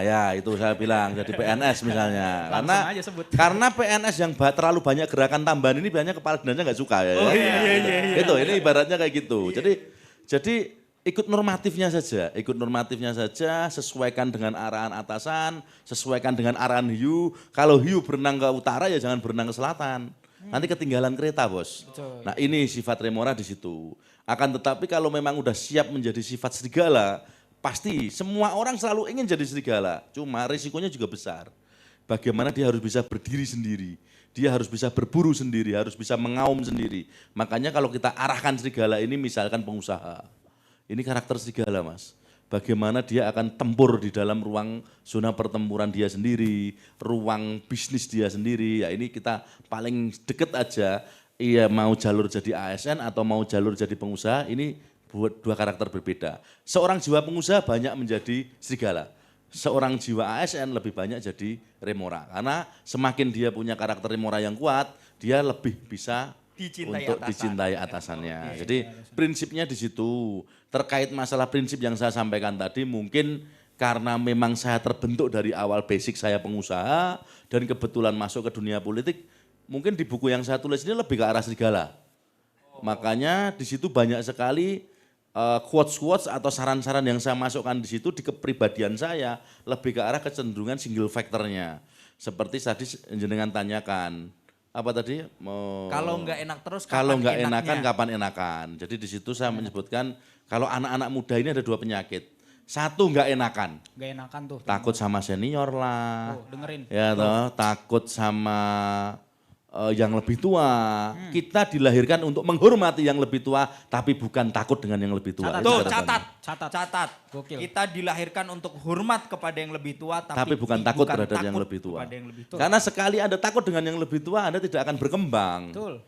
Ya itu saya bilang jadi PNS misalnya. Langsung aja sebut. Karena PNS yang terlalu banyak gerakan tambahan ini biasanya kepala dinasnya nggak suka ya. Iya. Itu ini ibaratnya kayak gitu. Jadi ikut normatifnya saja, sesuaikan dengan arahan atasan, sesuaikan dengan arahan hiu. Kalau hiu berenang ke utara ya jangan berenang ke selatan. Nanti ketinggalan kereta, Bos. Betul. Nah, ini sifat remora di situ. Akan tetapi kalau memang udah siap menjadi sifat serigala, pasti semua orang selalu ingin jadi serigala. Cuma risikonya juga besar. Bagaimana dia harus bisa berdiri sendiri. Dia harus bisa berburu sendiri, harus bisa mengaum sendiri. Makanya kalau kita arahkan serigala ini misalkan pengusaha. Ini karakter serigala, Mas. Bagaimana dia akan tempur di dalam ruang zona pertempuran dia sendiri, ruang bisnis dia sendiri. Ya ini kita paling deket aja, iya mau jalur jadi ASN atau mau jalur jadi pengusaha, ini buat dua karakter berbeda. Seorang jiwa pengusaha banyak menjadi serigala. Seorang jiwa ASN lebih banyak jadi remora. Karena semakin dia punya karakter remora yang kuat, dia lebih bisa dicintai atasannya. Jadi prinsipnya di situ. Terkait masalah prinsip yang saya sampaikan tadi, mungkin karena memang saya terbentuk dari awal basic saya pengusaha dan kebetulan masuk ke dunia politik, mungkin di buku yang saya tulis ini lebih ke arah serigala. Makanya di situ banyak sekali quotes-quotes atau saran-saran yang saya masukkan di situ di kepribadian saya lebih ke arah kecenderungan single factornya. Seperti tadi jenengan tanyakan, apa tadi? Kalau nggak enak terus kalau nggak enaknya? enakan kapan enakan. Jadi di situ saya menyebutkan kalau anak-anak muda ini ada dua penyakit. Satu nggak enakan. Gak enakan tuh. Takut sama senior lah. Tuh, dengerin. Ya toh, takut sama yang lebih tua. Kita dilahirkan untuk menghormati yang lebih tua, tapi bukan takut dengan yang lebih tua. Catat. Itu Tuh, catatannya. catat. Gokil. Kita dilahirkan untuk hormat kepada yang lebih tua, Tapi bukan takut terhadap yang lebih tua. kepada yang lebih tua. Karena sekali Anda takut dengan yang lebih tua, Anda tidak akan berkembang. Betul.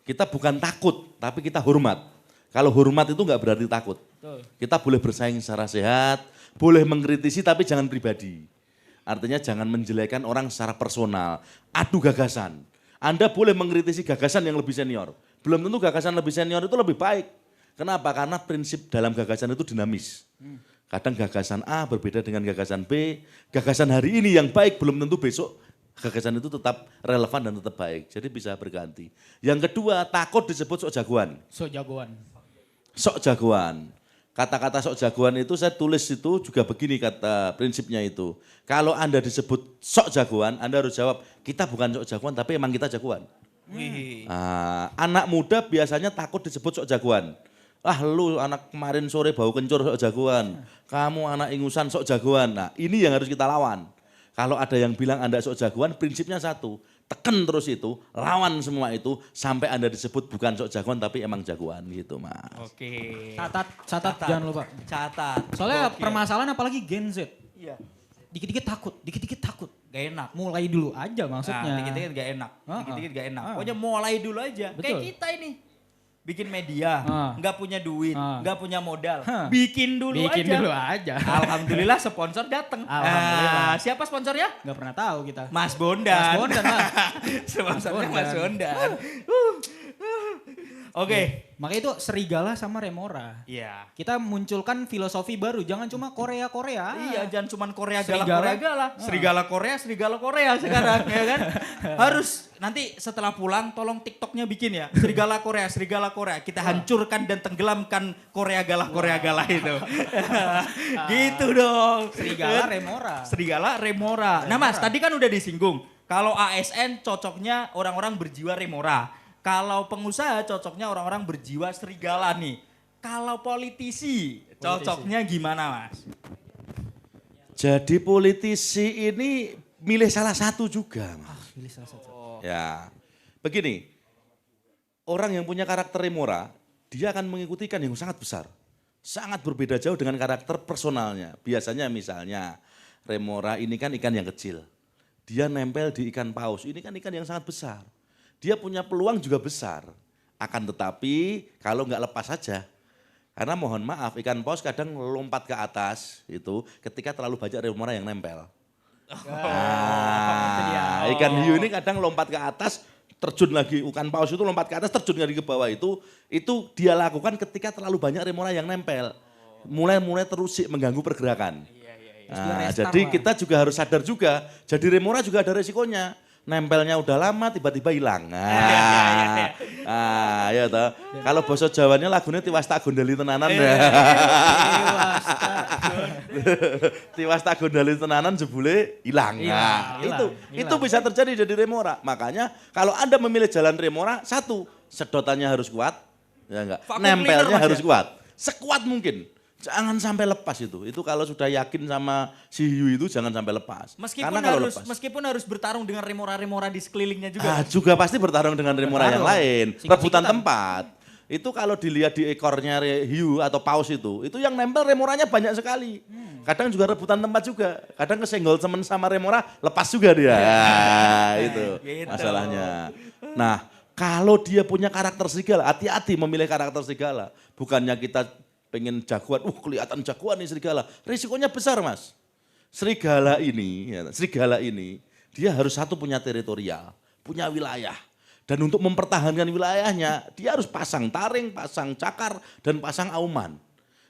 Kita bukan takut, tapi kita hormat. Kalau hormat itu nggak berarti takut. Betul. Kita boleh bersaing secara sehat, boleh mengkritisi tapi jangan pribadi. Artinya jangan menjelekan orang secara personal. Adu gagasan. Anda boleh mengkritisi gagasan yang lebih senior. Belum tentu gagasan lebih senior itu lebih baik. Kenapa? Karena prinsip dalam gagasan itu dinamis. Kadang gagasan A berbeda dengan gagasan B. Gagasan hari ini yang baik belum tentu besok gagasan itu tetap relevan dan tetap baik. Jadi bisa berganti. Yang kedua, takut disebut sok jagoan. So jagoan. Sok jagoan. Kata-kata sok jagoan itu saya tulis itu juga begini kata prinsipnya itu. Kalau Anda disebut sok jagoan, Anda harus jawab, kita bukan sok jagoan tapi emang kita jagoan. Wih. Anak muda biasanya takut disebut sok jagoan. Lu anak kemarin sore bau kencur sok jagoan. Kamu anak ingusan sok jagoan. Nah ini yang harus kita lawan. Kalau ada yang bilang Anda sok jagoan, prinsipnya satu. Tekan terus itu, lawan semua itu, sampai Anda disebut bukan sok jagoan tapi emang jagoan gitu Mas. Oke. Catat jangan lupa. Catat. Soalnya Gokil. permasalahan apalagi Gen Z. Iya. Dikit-dikit takut. Gak enak. Mulai dulu aja maksudnya. Nah, dikit-dikit gak enak. Dikit-dikit gak enak. Pokoknya mulai dulu aja. Kayak Betul. kita ini. Bikin media, nggak punya duit, nggak punya modal. Bikin dulu aja. Alhamdulillah sponsor datang. Alhamdulillah. Siapa sponsornya? Gak pernah tahu kita. Mas Bondan. Mas Bondan, Mas. Sponsornya Mas Bondan. Oke. Makanya itu serigala sama remora. Iya. Kita munculkan filosofi baru, jangan cuma Korea. Iya, jangan cuma Korea Serigala. gala. Serigala Korea sekarang ya kan. Harus nanti setelah pulang tolong TikToknya bikin ya. Serigala Korea. Kita hancurkan dan tenggelamkan Korea gala itu. Gitu dong. Serigala remora. Nah Mas, tadi kan udah disinggung. Kalau ASN cocoknya orang-orang berjiwa remora. Kalau pengusaha cocoknya orang-orang berjiwa serigala nih. Kalau politisi cocoknya gimana Mas? Jadi politisi ini milih salah satu juga Mas. Pilih salah satu. Ya, begini, orang yang punya karakter remora, dia akan mengikuti ikan yang sangat besar. Sangat berbeda jauh dengan karakter personalnya. Biasanya misalnya, remora ini kan ikan yang kecil. Dia nempel di ikan paus, ini kan ikan yang sangat besar. Dia punya peluang juga besar. Akan tetapi kalau nggak lepas saja, karena mohon maaf ikan paus kadang lompat ke atas itu ketika terlalu banyak remora yang nempel. Ikan hiu ini kadang lompat ke atas, terjun lagi, ikan paus itu lompat ke atas, terjun lagi ke bawah itu dia lakukan ketika terlalu banyak remora yang nempel. Mulai terus mengganggu pergerakan. Nah, jadi kita juga harus sadar juga, jadi remora juga ada resikonya. Nempelnya udah lama, tiba-tiba hilang. Ya toh. Kalau bahasa Jawanya lagunya tiwas tak gondali tenanan. Tiwas tak gondali tenanan jebule hilang. Itu bisa terjadi jadi remora. Makanya kalau Anda memilih jalan remora, satu, sedotannya harus kuat, ya enggak. Nempelnya harus kuat. Sekuat mungkin. Jangan sampai lepas itu. Itu kalau sudah yakin sama si hiu itu jangan sampai lepas. Meskipun harus bertarung dengan remora-remora di sekelilingnya juga. Juga pasti bertarung dengan remora yang lain. Rebutan tempat. Itu kalau dilihat di ekornya hiu atau paus itu yang nempel remoranya banyak sekali. Kadang juga rebutan tempat juga. Kadang kesenggol temen sama remora, lepas juga dia. Itu masalahnya. Nah, kalau dia punya karakter serigala, hati-hati memilih karakter serigala. Bukannya kita pengen jagoan, kelihatan jagoan nih serigala. Risikonya besar Mas. Serigala ini, dia harus satu punya teritorial, punya wilayah. Dan untuk mempertahankan wilayahnya, dia harus pasang taring, pasang cakar, dan pasang auman.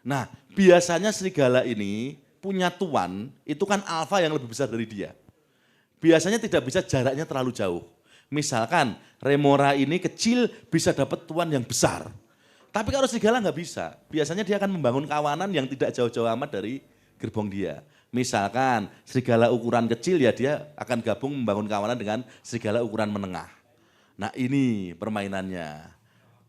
Nah, biasanya serigala ini punya tuan, itu kan alfa yang lebih besar dari dia. Biasanya tidak bisa jaraknya terlalu jauh. Misalkan remora ini kecil bisa dapat tuan yang besar. Tapi kalau serigala nggak bisa, biasanya dia akan membangun kawanan yang tidak jauh-jauh amat dari gerbong dia. Misalkan serigala ukuran kecil ya dia akan gabung membangun kawanan dengan serigala ukuran menengah. Nah ini permainannya.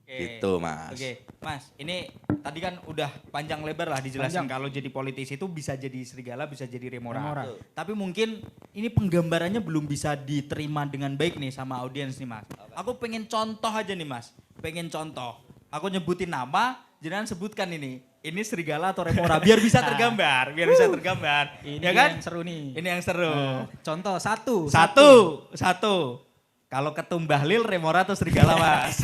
Gitu Mas. Oke, Mas ini tadi kan udah panjang lebar lah dijelasin kalau jadi politisi itu bisa jadi serigala, bisa jadi remora. Tapi mungkin ini penggambarannya belum bisa diterima dengan baik nih sama audiens nih Mas. Aku pengen contoh aja nih Mas, pengen contoh. Aku nyebutin nama, jangan sebutkan ini serigala atau remora biar bisa tergambar, Ini ya kan? yang seru nih. Ini yang seru. Contoh Satu. Kalau ketum Bahlil, remora atau serigala Mas?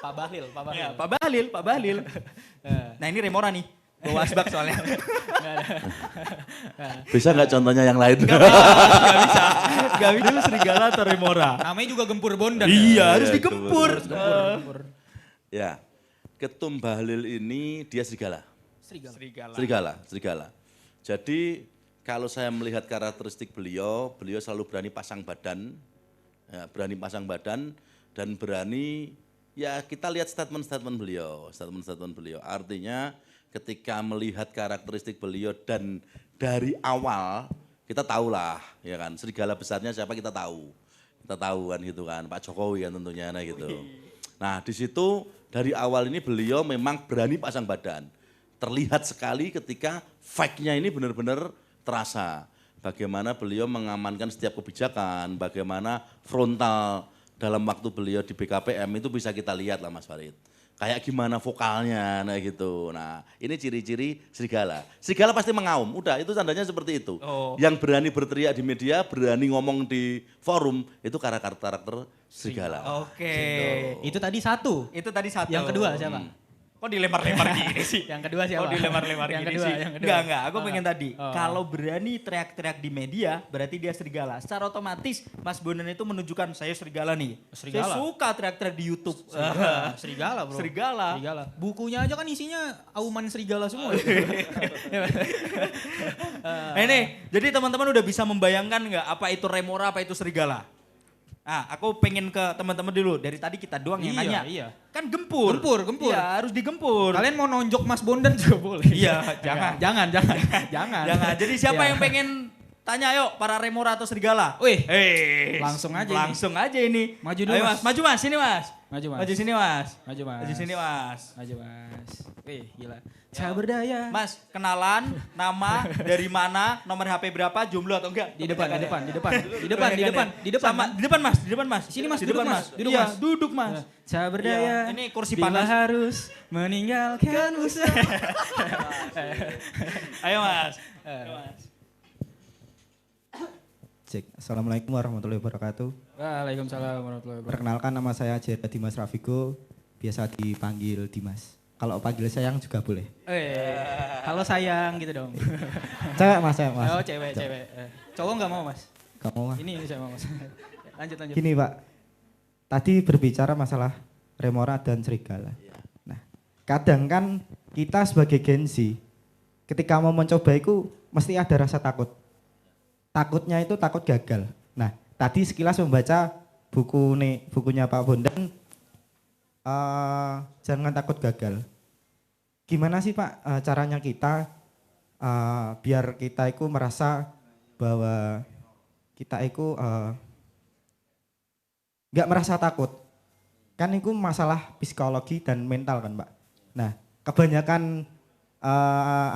Pak Bahlil. Nah ini remora nih, bawa asbak soalnya. Bisa nggak contohnya yang lain? Gak bisa serigala atau remora. Namanya juga gempur bondan. Iya, harus digempur. Ya, ketum Bahlil ini dia serigala. Serigala. Jadi kalau saya melihat karakteristik beliau selalu berani pasang badan, dan berani, ya kita lihat statement-statement beliau. Artinya ketika melihat karakteristik beliau dan dari awal kita tahulah, ya kan, serigala besarnya siapa kita tahu kan gitu kan, Pak Jokowi kan tentunya, nah gitu. Nah di situ dari awal ini beliau memang berani pasang badan. Terlihat sekali ketika fact-nya ini benar-benar terasa. Bagaimana beliau mengamankan setiap kebijakan, bagaimana frontal dalam waktu beliau di BKPM itu bisa kita lihat lah Mas Farid. Kayak gimana vokalnya, nah gitu. Nah ini ciri-ciri serigala. Serigala pasti mengaum, udah itu tandanya seperti itu. Yang berani berteriak di media, berani ngomong di forum, itu karakter serigala. Oke. Itu tadi satu. Yang kedua siapa? Kok dilempar-lempar gini sih? Yang kedua siapa? Kok dilempar-lempar gini sih? Enggak. Aku pengen tadi. Kalau berani teriak-teriak di media, berarti dia serigala. Secara otomatis Mas Bondan itu menunjukkan saya serigala nih. Saya suka teriak-teriak di YouTube. Serigala bro. Serigala. Bukunya aja kan isinya auman serigala semua. Ini, jadi teman-teman udah bisa membayangkan nggak apa itu remora, apa itu serigala? Nah, aku pengen ke teman-teman dulu. Dari tadi kita doang yang nanya. Iya. Kan gempur. Iya, harus digempur. Kalian mau nonjok Mas Bondan juga boleh. Iya, jangan. Jadi siapa yang pengen tanya yuk para remora atau serigala? Wih, langsung aja ini. Maju dulu Ayo, Mas. Maju Mas, sini Mas. Maju sini Mas. Wih, gila. Saya berdaya. Mas, kenalan, nama, dari mana, nomor HP berapa, jomblo atau enggak? Di depan Mas. Sini Mas, duduk Mas. Iya, duduk Mas. Saya berdaya. Ini kursi bila panas. harus meninggalkan usaha. Ayo Mas. Cek. Assalamualaikum warahmatullahi wabarakatuh. Waalaikumsalam warahmatullahi wabarakatuh. Perkenalkan nama saya Jeda Dimas Rafigo, biasa dipanggil Dimas. Kalau panggil sayang juga boleh. Halo sayang gitu dong. Cewek mas, cewek mas. Oh cewek. Cowok nggak mau mas? Kamu mah. Ini saya mau mas. Lanjut. Gini Pak, tadi berbicara masalah remora dan serigala. Nah, kadang kan kita sebagai Gen Z, ketika mau mencoba itu mesti ada rasa takut. Takutnya itu takut gagal. Nah, tadi sekilas membaca bukunya Pak Bondan, jangan takut gagal. Gimana sih Pak caranya kita biar kita itu merasa bahwa kita itu nggak merasa takut? Kan itu masalah psikologi dan mental kan Pak. Nah, kebanyakan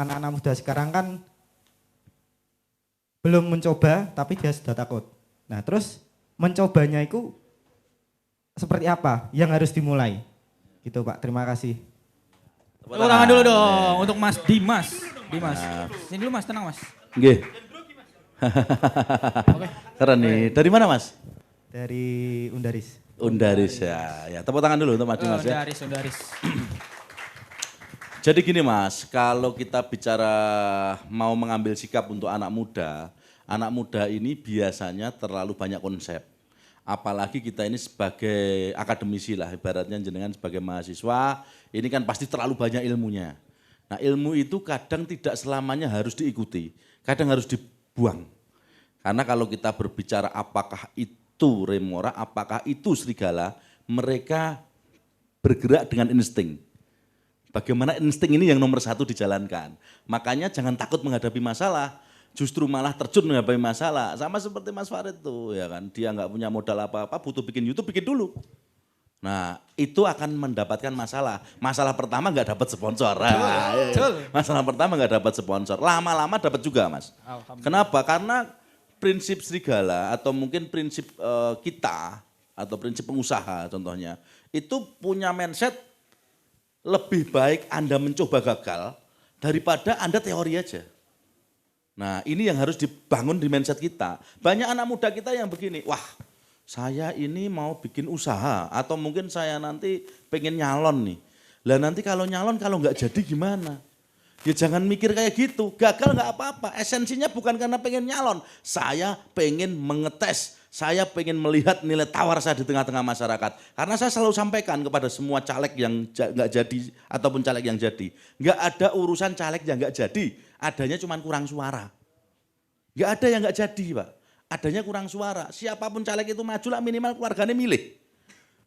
anak-anak muda sekarang kan belum mencoba tapi dia sudah takut. Nah terus mencobanya itu seperti apa yang harus dimulai? Gitu Pak, terima kasih. Tepuk tangan dulu dong untuk Mas Dimas. Sini dulu Mas, tenang Mas. Nggih. Keren nih. Dari mana Mas? Dari Undaris. Undaris ya. Tepuk tangan dulu untuk Mas Dimas ya. Undaris. Jadi gini Mas, kalau kita bicara mau mengambil sikap untuk anak muda ini biasanya terlalu banyak konsep. Apalagi kita ini sebagai akademisi lah, ibaratnya jenengan sebagai mahasiswa, ini kan pasti terlalu banyak ilmunya. Nah ilmu itu kadang tidak selamanya harus diikuti, kadang harus dibuang. Karena kalau kita berbicara apakah itu remora, apakah itu serigala, mereka bergerak dengan insting. Bagaimana insting ini yang nomor satu dijalankan. Makanya jangan takut menghadapi masalah, justru malah terjun menghadapi masalah. Sama seperti Mas Farid tuh ya kan, dia nggak punya modal apa-apa, butuh bikin YouTube, bikin dulu. Nah itu akan mendapatkan masalah. Masalah pertama nggak dapat sponsor. Masalah pertama nggak dapat sponsor, lama-lama dapat juga Mas. Kenapa? Karena prinsip serigala atau mungkin prinsip kita atau prinsip pengusaha contohnya, itu punya mindset lebih baik Anda mencoba gagal daripada Anda teori aja. Nah ini yang harus dibangun di mindset kita. Banyak anak muda kita yang begini, wah saya ini mau bikin usaha atau mungkin saya nanti pengen nyalon nih. Lah nanti kalau nyalon kalau nggak jadi gimana? Ya jangan mikir kayak gitu, gagal nggak apa-apa. Esensinya bukan karena pengen nyalon, saya pengen mengetes. Saya pengen melihat nilai tawar saya di tengah-tengah masyarakat. Karena saya selalu sampaikan kepada semua caleg yang nggak jadi ataupun caleg yang jadi. Nggak ada urusan caleg yang nggak jadi, adanya cuma kurang suara. Nggak ada yang nggak jadi Pak, adanya kurang suara. Siapapun caleg itu maju lah minimal keluarganya milih.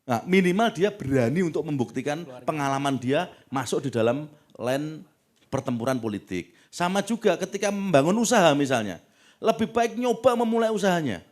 Nah, minimal dia berani untuk membuktikan pengalaman dia masuk di dalam line pertempuran politik. Sama juga ketika membangun usaha misalnya, lebih baik nyoba memulai usahanya.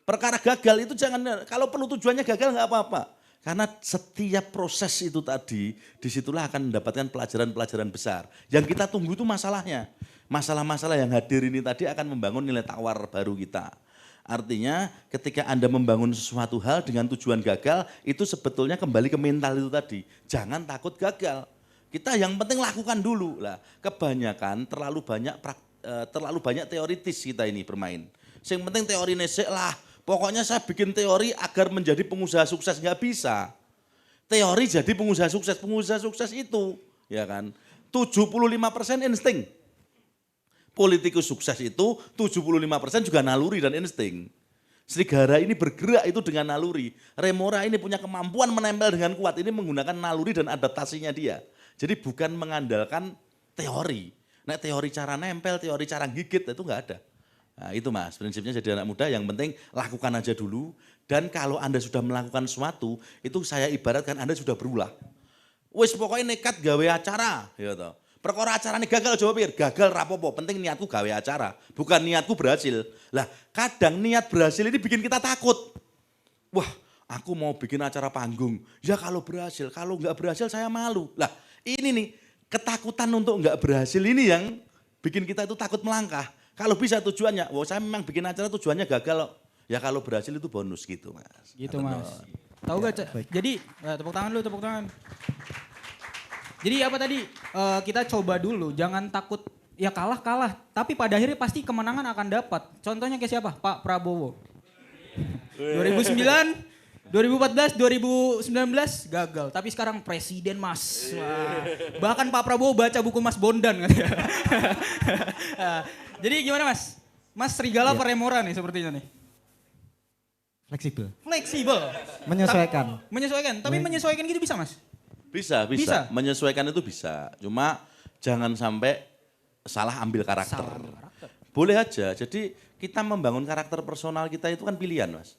Perkara gagal itu jangan, kalau perlu tujuannya gagal nggak apa-apa. Karena setiap proses itu tadi, disitulah akan mendapatkan pelajaran-pelajaran besar. Yang kita tunggu itu masalahnya. Masalah-masalah yang hadir ini tadi akan membangun nilai tawar baru kita. Artinya ketika Anda membangun sesuatu hal dengan tujuan gagal, itu sebetulnya kembali ke mental itu tadi. Jangan takut gagal. Kita yang penting lakukan dulu. Lah, kebanyakan terlalu banyak teoritis kita ini bermain. Yang penting teori nesek lah. Pokoknya saya bikin teori agar menjadi pengusaha sukses, nggak bisa. Teori jadi pengusaha sukses itu, ya kan. 75% insting. Politikus sukses itu 75% juga naluri dan insting. Serigala ini bergerak itu dengan naluri. Remora ini punya kemampuan menempel dengan kuat, ini menggunakan naluri dan adaptasinya dia. Jadi bukan mengandalkan teori. Nah teori cara nempel, teori cara gigit itu nggak ada. Nah itu Mas, prinsipnya jadi anak muda yang penting lakukan aja dulu. Dan kalau Anda sudah melakukan sesuatu, itu saya ibaratkan Anda sudah berulah. Wis pokoknya nekat gawe acara. Ya toh. Perkara acara ini gagal jawab gagal rapopo, penting niatku gawe acara. Bukan niatku berhasil. Lah kadang niat berhasil ini bikin kita takut. Wah aku mau bikin acara panggung, ya kalau berhasil, kalau nggak berhasil saya malu. Lah ini nih ketakutan untuk nggak berhasil ini yang bikin kita itu takut melangkah. Kalau bisa tujuannya, wah saya memang bikin acara tujuannya gagal, ya kalau berhasil itu bonus gitu Mas. Gitu Mas. Tahu gak? Jadi tepuk tangan dulu, tepuk tangan. Jadi apa tadi? Kita coba dulu, jangan takut ya kalah, tapi pada akhirnya pasti kemenangan akan dapat. Contohnya kayak siapa? Pak Prabowo. 2009 2014, 2019 gagal, tapi sekarang presiden Mas. Wah. Bahkan Pak Prabowo baca buku Mas Bondan katanya. Jadi gimana Mas? Mas serigala apa remora nih sepertinya nih? Fleksibel. Fleksibel. Menyesuaikan. Menyesuaikan, tapi menyesuaikan gitu bisa Mas? Bisa. Bisa? Menyesuaikan itu bisa. Cuma jangan sampai salah ambil karakter. Boleh aja. Jadi kita membangun karakter personal kita itu kan pilihan, Mas.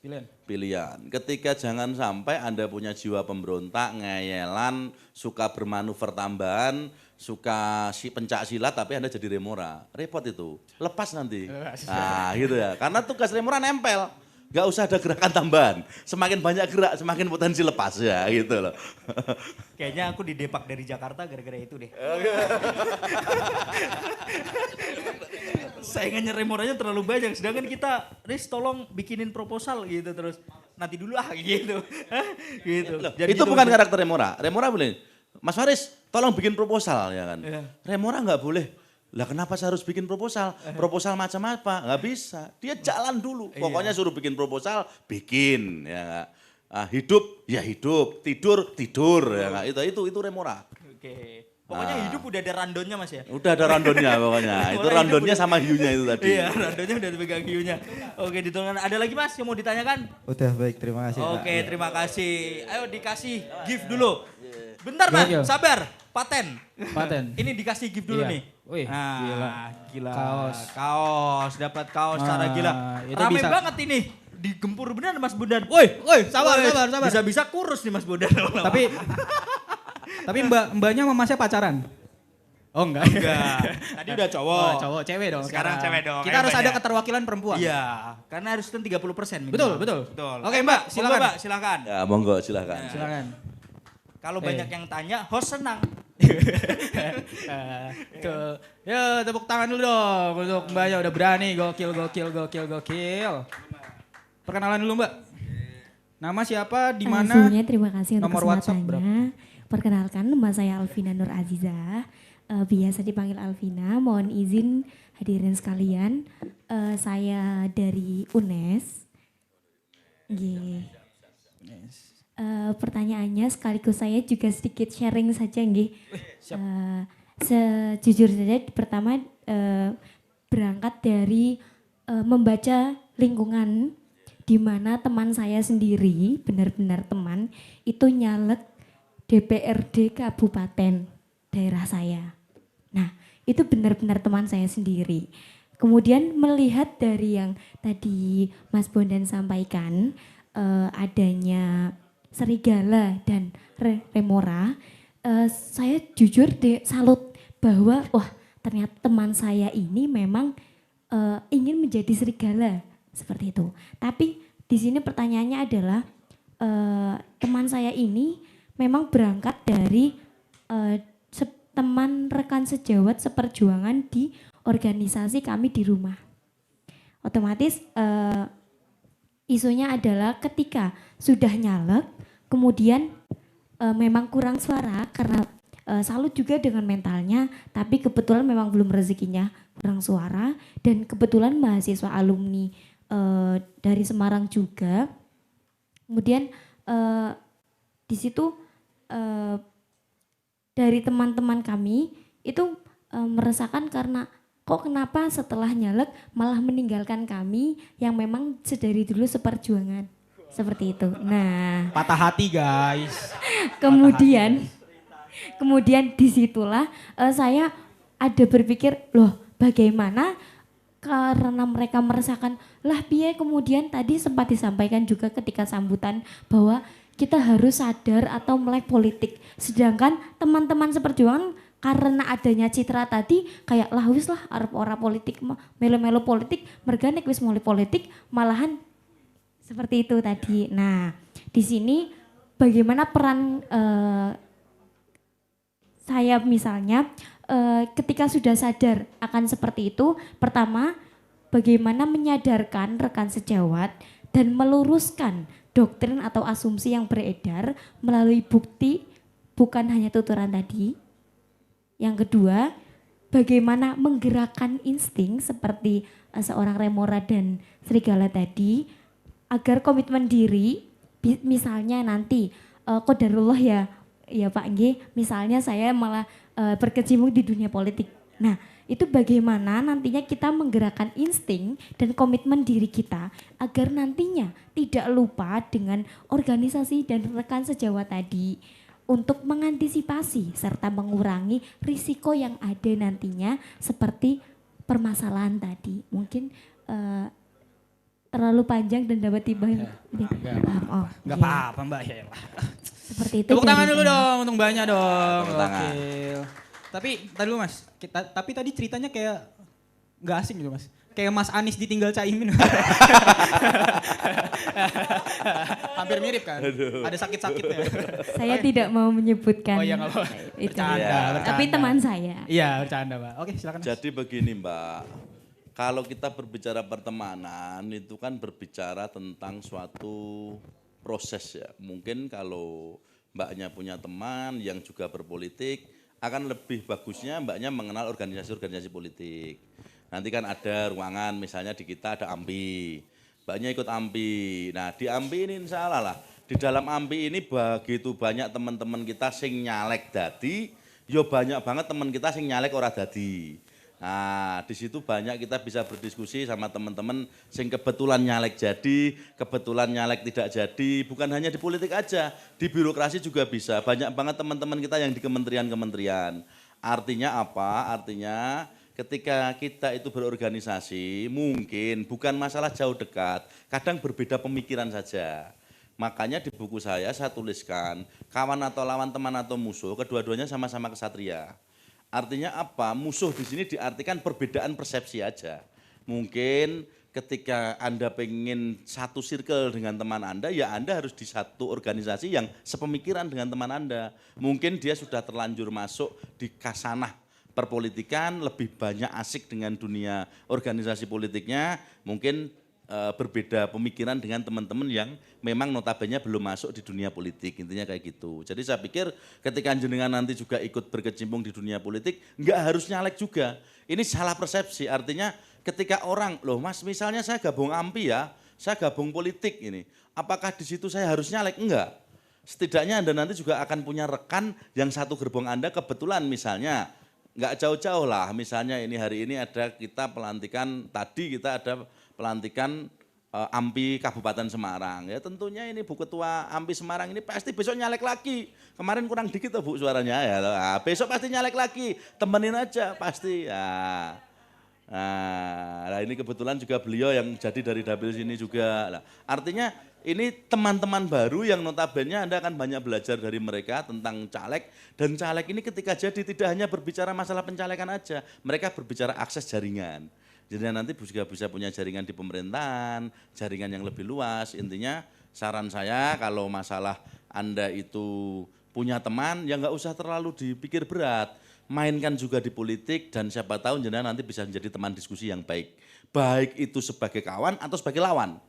Pilihan. Ketika jangan sampai Anda punya jiwa pemberontak, ngeyelan, suka bermanuver tambahan, suka pencak silat tapi Anda jadi remora. Repot itu. Lepas nanti. Nah, gitu ya. Karena tugas remora nempel. Gak usah ada gerakan tambahan. Semakin banyak gerak, semakin potensi lepas ya gitu loh. Kayaknya aku didepak dari Jakarta gara-gara itu deh. Saingannya remoranya terlalu banyak, sedangkan kita, Riz tolong bikinin proposal gitu terus. Nanti dulu gitu. Gitu. Jadi Itu bukan karakter remora. Remora boleh. Mas Faris, tolong bikin proposal ya kan. Remora nggak boleh. Lah kenapa saya harus bikin proposal? Proposal macam apa? Nggak bisa. Dia jalan dulu. Pokoknya suruh bikin proposal, bikin ya nggak. Hidup, ya hidup. Tidur, tidur ya nggak. Itu remora. Oke. Pokoknya hidup udah ada randonnya Mas ya? Udah ada randonnya pokoknya. Itu randonnya sama hiunya itu tadi. Iya, randonnya udah dipegang hiunya. Oke, ditolong. Ada lagi Mas yang mau ditanyakan? Udah baik, terima kasih. Pak. Oke, terima kasih. Ayo dikasih gift dulu. Bentar Mas, sabar. Paten. Ini dikasih gift dulu Iya. nih. Wih, gila. Kaos. Kaos, dapat kaos secara gila. Itu Rame bisa. banget ini. Digempur bener Mas Bondan. Woi, sabar. Bisa-bisa kurus nih Mas Bondan. Tapi mbaknya sama masnya pacaran? Oh enggak. Tadi udah cowok. Oh, cowok, cewek dong. Sekarang cewek dong. Kita harus ada keterwakilan perempuan. Iya, karena harus kan 30%. Betul. Oke, Mbak, silakan. Mbak, silakan. Ya monggo silakan. Silakan. Kalau banyak yang tanya, host senang. Tuh. Ya, tepuk tangan dulu dong untuk Mbaknya udah berani. Gokil. Perkenalan dulu, Mbak. Nama siapa, di mana? Sebelumnya terima kasih untuk Nomor WhatsApp kesempatannya. Perkenalkan, nama saya Alvina Nur Azizah. Biasa dipanggil Alvina. Mohon izin hadirin sekalian. Saya dari UNES. Nggih. Pertanyaannya sekaligus saya juga sedikit sharing saja nggih. Sejujur saja pertama berangkat dari membaca lingkungan di mana teman saya sendiri, benar-benar teman, itu nyalek DPRD kabupaten daerah saya. Nah, itu benar-benar teman saya sendiri. Kemudian melihat dari yang tadi Mas Bondan sampaikan, adanya serigala dan remora, saya jujur salut bahwa wah ternyata teman saya ini memang ingin menjadi serigala seperti itu. Tapi di sini pertanyaannya adalah teman saya ini memang berangkat dari teman rekan sejawat seperjuangan di organisasi kami di rumah. Otomatis isunya adalah ketika sudah nyalek, kemudian memang kurang suara karena salut juga dengan mentalnya, tapi kebetulan memang belum rezekinya kurang suara dan kebetulan mahasiswa alumni dari Semarang juga. Kemudian di situ dari teman-teman kami itu merasakan karena kok kenapa setelah nyalek malah meninggalkan kami yang memang sedari dulu seperjuangan. Seperti itu. Nah. Patah hati guys. Kemudian disitulah saya ada berpikir, loh bagaimana karena mereka merasakan, lah piye kemudian tadi sempat disampaikan juga ketika sambutan bahwa kita harus sadar atau melek politik. Sedangkan teman-teman seperjuangan karena adanya citra tadi kayak lah wis lah arep ora politik melo-melo politik merganek wis mulai politik malahan seperti itu tadi. Nah, di sini bagaimana peran saya misalnya ketika sudah sadar akan seperti itu, pertama bagaimana menyadarkan rekan sejawat dan meluruskan doktrin atau asumsi yang beredar melalui bukti bukan hanya tuturan tadi. Yang kedua, bagaimana menggerakkan insting seperti seorang remora dan serigala tadi agar komitmen diri misalnya nanti qadarullah ya Pak Nggih, misalnya saya malah berkecimpung di dunia politik. Nah, itu bagaimana nantinya kita menggerakkan insting dan komitmen diri kita agar nantinya tidak lupa dengan organisasi dan rekan sejawat tadi untuk mengantisipasi serta mengurangi risiko yang ada nantinya seperti permasalahan tadi. Mungkin terlalu panjang dan dapat tiba. Oh, Gak iya. apa-apa Mbak, ya lah. Seperti itu. Tepuk tangan dari dulu saya. dong untuk Mbaknya dong. Tepuk tangan. Gokil. Tapi tadi dulu Mas, tapi tadi ceritanya kayak nggak asing gitu Mas. Kayak Mas Anies ditinggal Caimin. Hampir mirip kan? Ada sakit-sakitnya. Saya tidak mau menyebutkan Oh iya nggak apa-apa. itu. Bercanda, Iya. bercanda. Tapi teman saya. Iya bercanda Mbak. Oke silakan. Mas. Jadi begini Mbak, kalau kita berbicara pertemanan itu kan berbicara tentang suatu proses ya. Mungkin kalau Mbaknya punya teman yang juga berpolitik, akan lebih bagusnya Mbaknya mengenal organisasi-organisasi politik. Nanti kan ada ruangan, misalnya di kita ada AMPI, Mbaknya ikut AMPI. Nah di AMPI ini insya Allah lah, di dalam AMPI ini begitu banyak teman-teman kita sing nyalek dadi, yo banyak banget teman kita sing nyalek ora dadi. Nah, di situ banyak kita bisa berdiskusi sama teman-teman sing kebetulan nyalek jadi, kebetulan nyalek tidak jadi, bukan hanya di politik aja, di birokrasi juga bisa. Banyak banget teman-teman kita yang di kementerian-kementerian. Artinya apa? Artinya ketika kita itu berorganisasi, mungkin bukan masalah jauh dekat, kadang berbeda pemikiran saja. Makanya di buku saya tuliskan, kawan atau lawan, teman atau musuh, kedua-duanya sama-sama kesatria. Artinya apa? Musuh di sini diartikan perbedaan persepsi aja. Mungkin ketika Anda pengen satu circle dengan teman Anda, ya Anda harus di satu organisasi yang sepemikiran dengan teman Anda. Mungkin dia sudah terlanjur masuk di kasanah perpolitikan, lebih banyak asik dengan dunia organisasi politiknya, mungkin berbeda pemikiran dengan teman-teman yang memang notabene belum masuk di dunia politik, intinya kayak gitu. Jadi saya pikir ketika jenengan nanti juga ikut berkecimpung di dunia politik, nggak harus nyalek juga. Ini salah persepsi, artinya ketika orang, loh Mas misalnya saya gabung AMPI ya, saya gabung politik ini, apakah di situ saya harus nyalek? Enggak. Setidaknya Anda nanti juga akan punya rekan yang satu gerbong Anda kebetulan misalnya, nggak jauh-jauh lah, misalnya ini hari ini ada kita pelantikan, tadi kita ada pelantikan AMPI Kabupaten Semarang. Ya tentunya ini Bu Ketua AMPI Semarang ini pasti besok nyalek lagi. Kemarin kurang dikit tuh Bu suaranya ya. Nah, besok pasti nyalek lagi. Temenin aja pasti. Ya. Nah, ini kebetulan juga beliau yang jadi dari dapil sini juga. Nah, artinya ini teman-teman baru yang notabene Anda akan banyak belajar dari mereka tentang caleg. Dan caleg ini ketika jadi tidak hanya berbicara masalah pencalekan aja. Mereka berbicara akses jaringan. Jadi nanti juga bisa punya jaringan di pemerintahan, jaringan yang lebih luas. Intinya saran saya kalau masalah Anda itu punya teman, ya nggak usah terlalu dipikir berat. Mainkan juga di politik dan siapa tahu jenengan nanti bisa menjadi teman diskusi yang baik. Baik itu sebagai kawan atau sebagai lawan.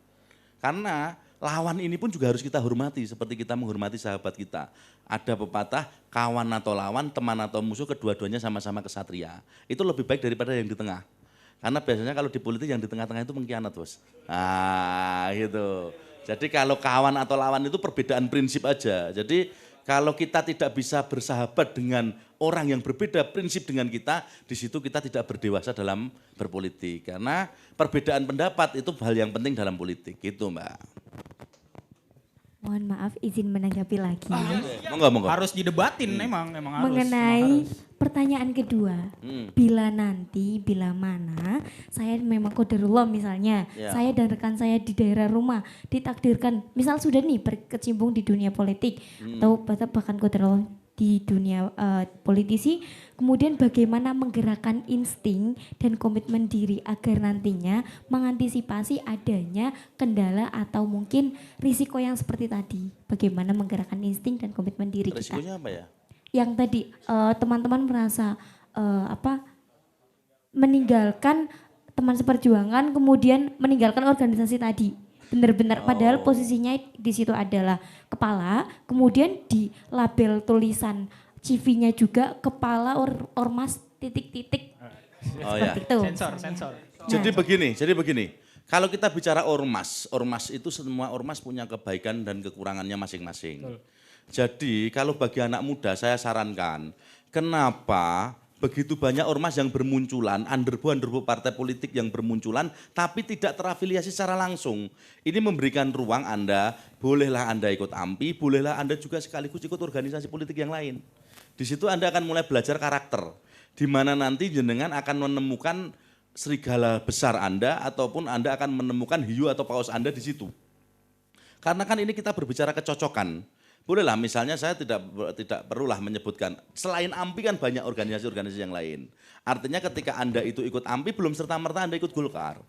Karena lawan ini pun juga harus kita hormati seperti kita menghormati sahabat kita. Ada pepatah kawan atau lawan, teman atau musuh, kedua-duanya sama-sama kesatria. Itu lebih baik daripada yang di tengah. Karena biasanya kalau di politik yang di tengah-tengah itu mengkhianat bos. Nah gitu. Jadi kalau kawan atau lawan itu perbedaan prinsip aja. Jadi kalau kita tidak bisa bersahabat dengan orang yang berbeda prinsip dengan kita, di situ kita tidak berdewasa dalam berpolitik. Karena perbedaan pendapat itu hal yang penting dalam politik. Gitu Mbak. Mohon maaf izin menanggapi lagi. Monggo. Harus didebatin emang harus. Mengenai emang harus. pertanyaan kedua, bila mana saya memang qadarullah misalnya, Ya. saya dan rekan saya di daerah rumah ditakdirkan, misal sudah nih berkecimpung di dunia politik atau bahkan qadarullah di dunia politisi, kemudian bagaimana menggerakkan insting dan komitmen diri agar nantinya mengantisipasi adanya kendala atau mungkin risiko yang seperti tadi. Bagaimana menggerakkan insting dan komitmen diri kita. Resikonya apa ya? Yang tadi teman-teman merasa meninggalkan teman seperjuangan, kemudian meninggalkan organisasi tadi. Benar-benar padahal posisinya di situ adalah kepala, kemudian di label tulisan CV-nya juga kepala ormas titik-titik. Oh Seperti ya. itu. Sensor. Jadi begini. Kalau kita bicara ormas, ormas itu semua ormas punya kebaikan dan kekurangannya masing-masing. Jadi kalau bagi anak muda saya sarankan, kenapa begitu banyak ormas yang bermunculan, underbo partai politik yang bermunculan, tapi tidak terafiliasi secara langsung. Ini memberikan ruang Anda, bolehlah Anda ikut AMPI, bolehlah Anda juga sekaligus ikut organisasi politik yang lain. Di situ Anda akan mulai belajar karakter, di mana nanti jenengan akan menemukan serigala besar Anda, ataupun Anda akan menemukan hiu atau paus Anda di situ. Karena kan ini kita berbicara kecocokan. Bolehlah misalnya saya tidak perlulah menyebutkan, selain AMPI kan banyak organisasi-organisasi yang lain. Artinya ketika Anda itu ikut AMPI belum serta-merta Anda ikut Golkar.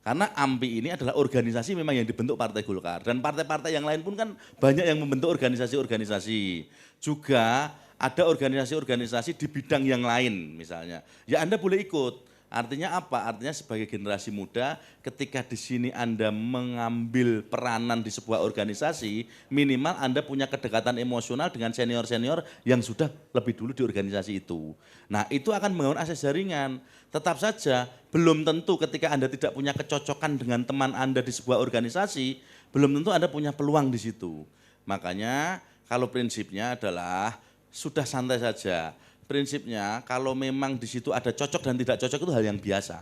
Karena AMPI ini adalah organisasi memang yang dibentuk Partai Golkar. Dan partai-partai yang lain pun kan banyak yang membentuk organisasi-organisasi. Juga ada organisasi-organisasi di bidang yang lain misalnya. Ya Anda boleh ikut. Artinya apa? Artinya sebagai generasi muda ketika di sini Anda mengambil peranan di sebuah organisasi, minimal Anda punya kedekatan emosional dengan senior-senior yang sudah lebih dulu di organisasi itu. Nah itu akan membangun akses jaringan. Tetap saja belum tentu ketika Anda tidak punya kecocokan dengan teman Anda di sebuah organisasi, belum tentu Anda punya peluang di situ. Makanya kalau prinsipnya adalah sudah santai saja. Prinsipnya kalau memang di situ ada cocok dan tidak cocok itu hal yang biasa.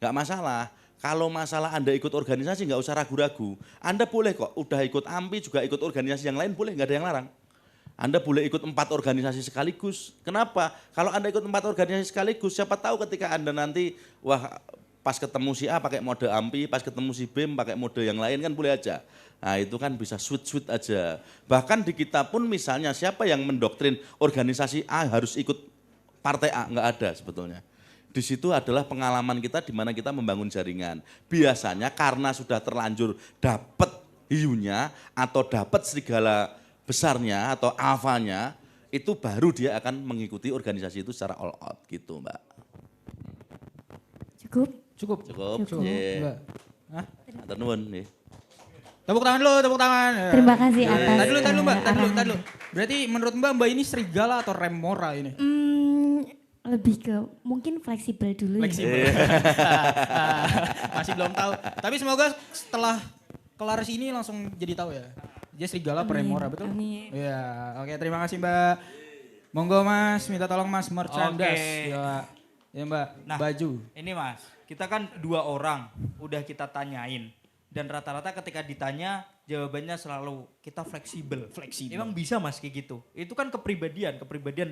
Nggak masalah. Kalau masalah Anda ikut organisasi nggak usah ragu-ragu. Anda boleh kok, udah ikut AMPI juga ikut organisasi yang lain boleh, nggak ada yang larang. Anda boleh ikut 4 organisasi sekaligus. Kenapa? Kalau Anda ikut 4 organisasi sekaligus, siapa tahu ketika Anda nanti, wah pas ketemu si A pakai mode AMPI, pas ketemu si B pakai mode yang lain kan boleh aja. Nah itu kan bisa sweet-sweet aja. Bahkan di kita pun misalnya siapa yang mendoktrin organisasi A harus ikut partai A, nggak ada sebetulnya. Di situ adalah pengalaman kita di mana kita membangun jaringan. Biasanya karena sudah terlanjur dapat hiunya atau dapat serigala besarnya atau alfanya, itu baru dia akan mengikuti organisasi itu secara all out gitu Mbak. Cukup? Cukup. Cukup? Iya. Enggak. Hah? Atur nuwun nih. Tepuk tangan dulu, tepuk tangan. Terima kasih atas Tadi dulu Mbak, tadi arahannya. dulu. Berarti menurut Mbak ini serigala atau remora ini? Lebih ke mungkin fleksibel dulu Fleksibel. Masih belum tahu. Tapi semoga setelah kelar sini langsung jadi tahu ya. Dia serigala atau Amin, remora, betul? amin. Iya, oke terima kasih Mbak. Monggo Mas, minta tolong Mas merchandise. Oke. Ya Mbak, Nah, baju. Ini Mas, kita kan 2 orang udah kita tanyain. Dan rata-rata ketika ditanya jawabannya selalu kita fleksibel. Fleksibel. Emang bisa Mas kayak gitu? Itu kan kepribadian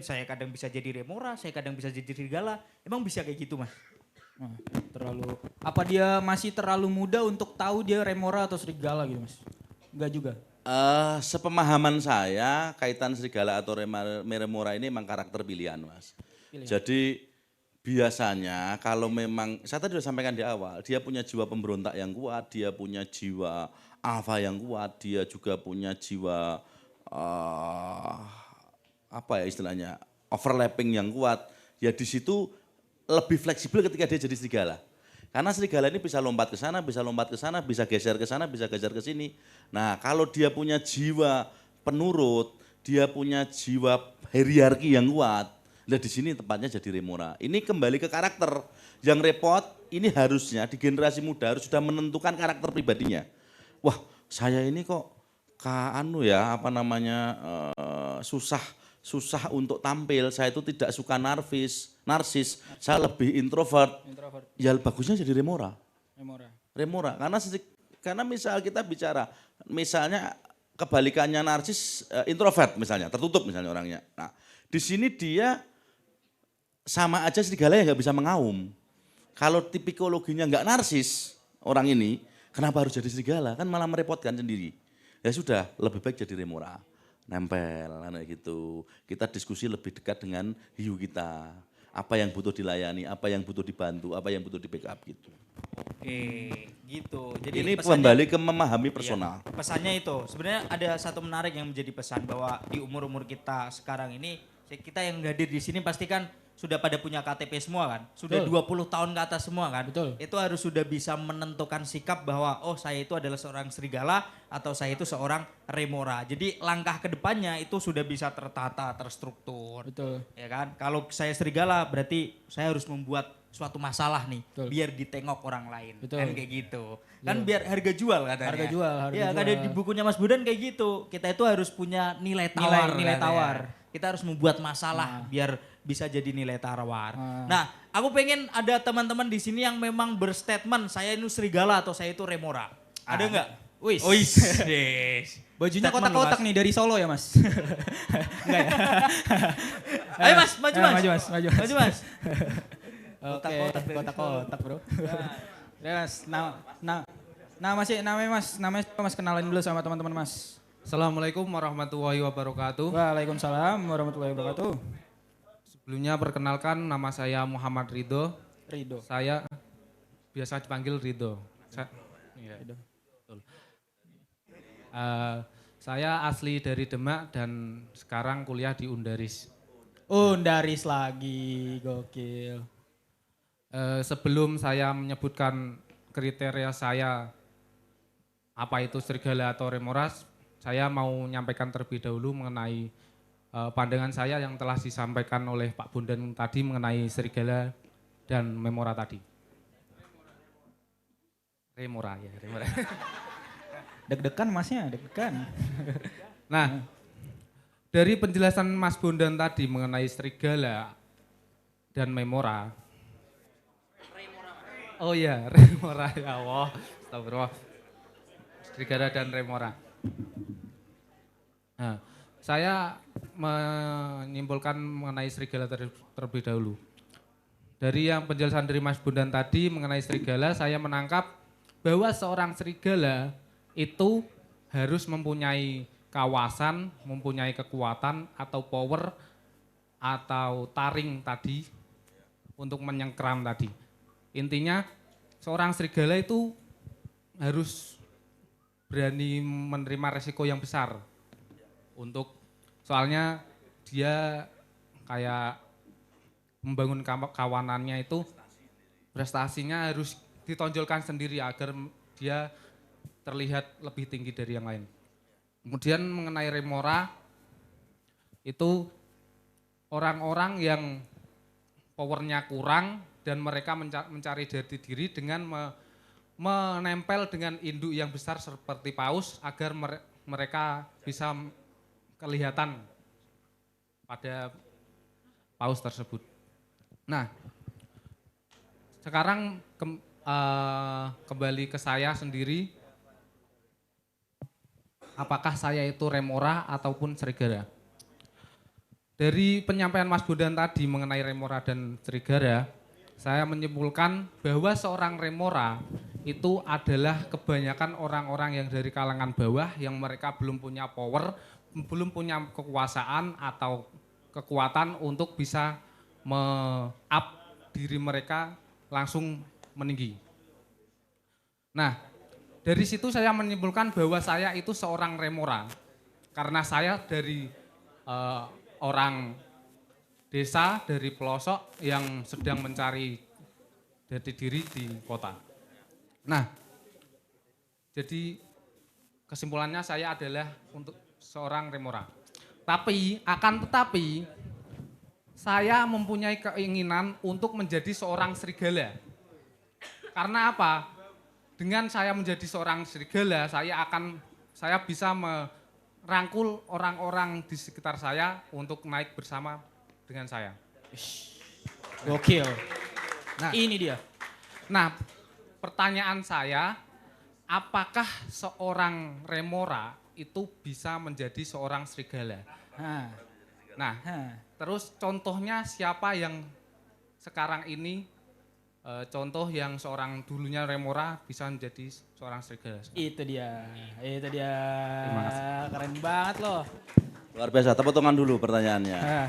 saya kadang bisa jadi remora, saya kadang bisa jadi serigala. Emang bisa kayak gitu Mas? Nah, terlalu apa dia masih terlalu muda untuk tahu dia remora atau serigala gitu Mas? Enggak juga. Sepemahaman saya kaitan serigala atau remora ini memang karakter pilihan Mas. Jadi biasanya kalau memang, saya tadi sudah sampaikan di awal, dia punya jiwa pemberontak yang kuat, dia punya jiwa alfa yang kuat, dia juga punya jiwa apa ya istilahnya, overlapping yang kuat. Ya di situ lebih fleksibel ketika dia jadi serigala. Karena serigala ini bisa lompat ke sana, bisa lompat ke sana, bisa geser ke sana, bisa geser ke sini. Nah kalau dia punya jiwa penurut, dia punya jiwa hierarki yang kuat, nah di sini tempatnya jadi remora. Ini kembali ke karakter. Yang repot ini harusnya di generasi muda harus sudah menentukan karakter pribadinya. Wah saya ini kok susah untuk tampil. Saya itu tidak suka narsis. Saya lebih introvert. Ya bagusnya jadi remora. Remora. Karena misal kita bicara, misalnya kebalikannya narsis, introvert misalnya, tertutup misalnya orangnya. Nah di sini dia sama aja serigala yang nggak bisa mengaum. Kalau tipikologinya nggak narsis orang ini, kenapa harus jadi serigala? Kan malah merepotkan sendiri. Ya sudah, lebih baik jadi remora. Nempel, gitu. Kita diskusi lebih dekat dengan hiu kita. Apa yang butuh dilayani, apa yang butuh dibantu, apa yang butuh di backup gitu. Oke, gitu. Jadi Ini pesannya- kembali ke memahami personal. Iya, pesannya itu sebenarnya ada satu menarik yang menjadi pesan bahwa di umur-umur kita sekarang ini, kita yang hadir di sini pasti kan sudah pada punya KTP semua kan, sudah Betul. 20 tahun ke atas semua kan. Betul. Itu harus sudah bisa menentukan sikap bahwa oh saya itu adalah seorang serigala atau saya itu seorang remora. Jadi langkah kedepannya itu sudah bisa tertata, terstruktur. Betul. Ya kan? Kalau saya serigala berarti saya harus membuat suatu masalah nih, Betul. biar ditengok orang lain. Betul. Kan kayak gitu. Kan biar harga jual katanya. Harga jual, harga Iya, kan ada jual. di bukunya Mas Budan kayak gitu. Kita itu harus punya nilai tawar. Nilai katanya. tawar. Kita harus membuat masalah biar bisa jadi nilai tawar. Nah. Nah, aku pengen ada teman-teman di sini yang memang berstatement saya itu serigala atau saya itu remora. Ada nggak? Wis. Wis. Bajunya Statement kotak-kotak lu, Mas. nih dari Solo ya mas? Enggak ya? Ayo Mas, maju Mas. Maju mas, maju mas. Maju Mas. Oke, Kotak-kotak dari kotak-kotak bro. Ya mas, namanya apa, mas kenalin dulu sama teman-teman mas. Assalamualaikum warahmatullahi wabarakatuh. Waalaikumsalam warahmatullahi wabarakatuh. Sebelumnya perkenalkan nama saya Muhammad Ridho. Ridho. Saya biasa dipanggil Ridho. Iya, betul. Saya asli dari Demak dan sekarang kuliah di Undaris. Undaris lagi, gokil. Sebelum saya menyebutkan kriteria saya apa itu serigala atau remora, saya mau menyampaikan terlebih dahulu mengenai pandangan saya yang telah disampaikan oleh Pak Bondan tadi mengenai serigala dan memora tadi. Remora ya, remora. Deg-degan masnya, deg-degan. Nah, dari penjelasan Mas Bondan tadi mengenai serigala dan memora. Oh iya, remora ya Allah. Astagfirullah. Serigala dan remora. Nah, saya menyimpulkan mengenai serigala terlebih dahulu. Dari yang penjelasan dari Mas Bondan tadi mengenai serigala, saya menangkap bahwa seorang serigala itu harus mempunyai kawasan, mempunyai kekuatan atau power atau taring tadi untuk menyengkeram tadi. Intinya seorang serigala itu harus berani menerima resiko yang besar untuk soalnya dia kayak membangun kawanannya itu prestasinya harus ditonjolkan sendiri agar dia terlihat lebih tinggi dari yang lain. Kemudian mengenai remora itu orang-orang yang powernya kurang dan mereka mencari jati diri dengan menempel dengan induk yang besar seperti paus agar mereka bisa kelihatan pada paus tersebut. Nah, sekarang kembali ke saya sendiri, apakah saya itu remora ataupun serigala? Dari penyampaian Mas Bondan tadi mengenai remora dan serigala, saya menyimpulkan bahwa seorang remora itu adalah kebanyakan orang-orang yang dari kalangan bawah yang mereka belum punya power, belum punya kekuasaan atau kekuatan untuk bisa me-up diri mereka langsung meninggi. Nah, dari situ saya menyimpulkan bahwa saya itu seorang remora. Karena saya dari orang desa, dari pelosok yang sedang mencari jati diri di kota. Nah, jadi kesimpulannya saya adalah untuk seorang remora. Tapi, akan tetapi, saya mempunyai keinginan untuk menjadi seorang serigala. Karena apa? Dengan saya menjadi seorang serigala, saya bisa merangkul orang-orang di sekitar saya untuk naik bersama dengan saya. Gokil. Nah, Ini dia. Nah, pertanyaan saya, apakah seorang remora itu bisa menjadi seorang serigala? Nah, terus contohnya siapa yang sekarang ini, contoh yang seorang dulunya remora bisa menjadi seorang serigala? Itu dia. Terima kasih. Keren banget loh. Luar biasa, tepuk tangan dulu pertanyaannya. Nah,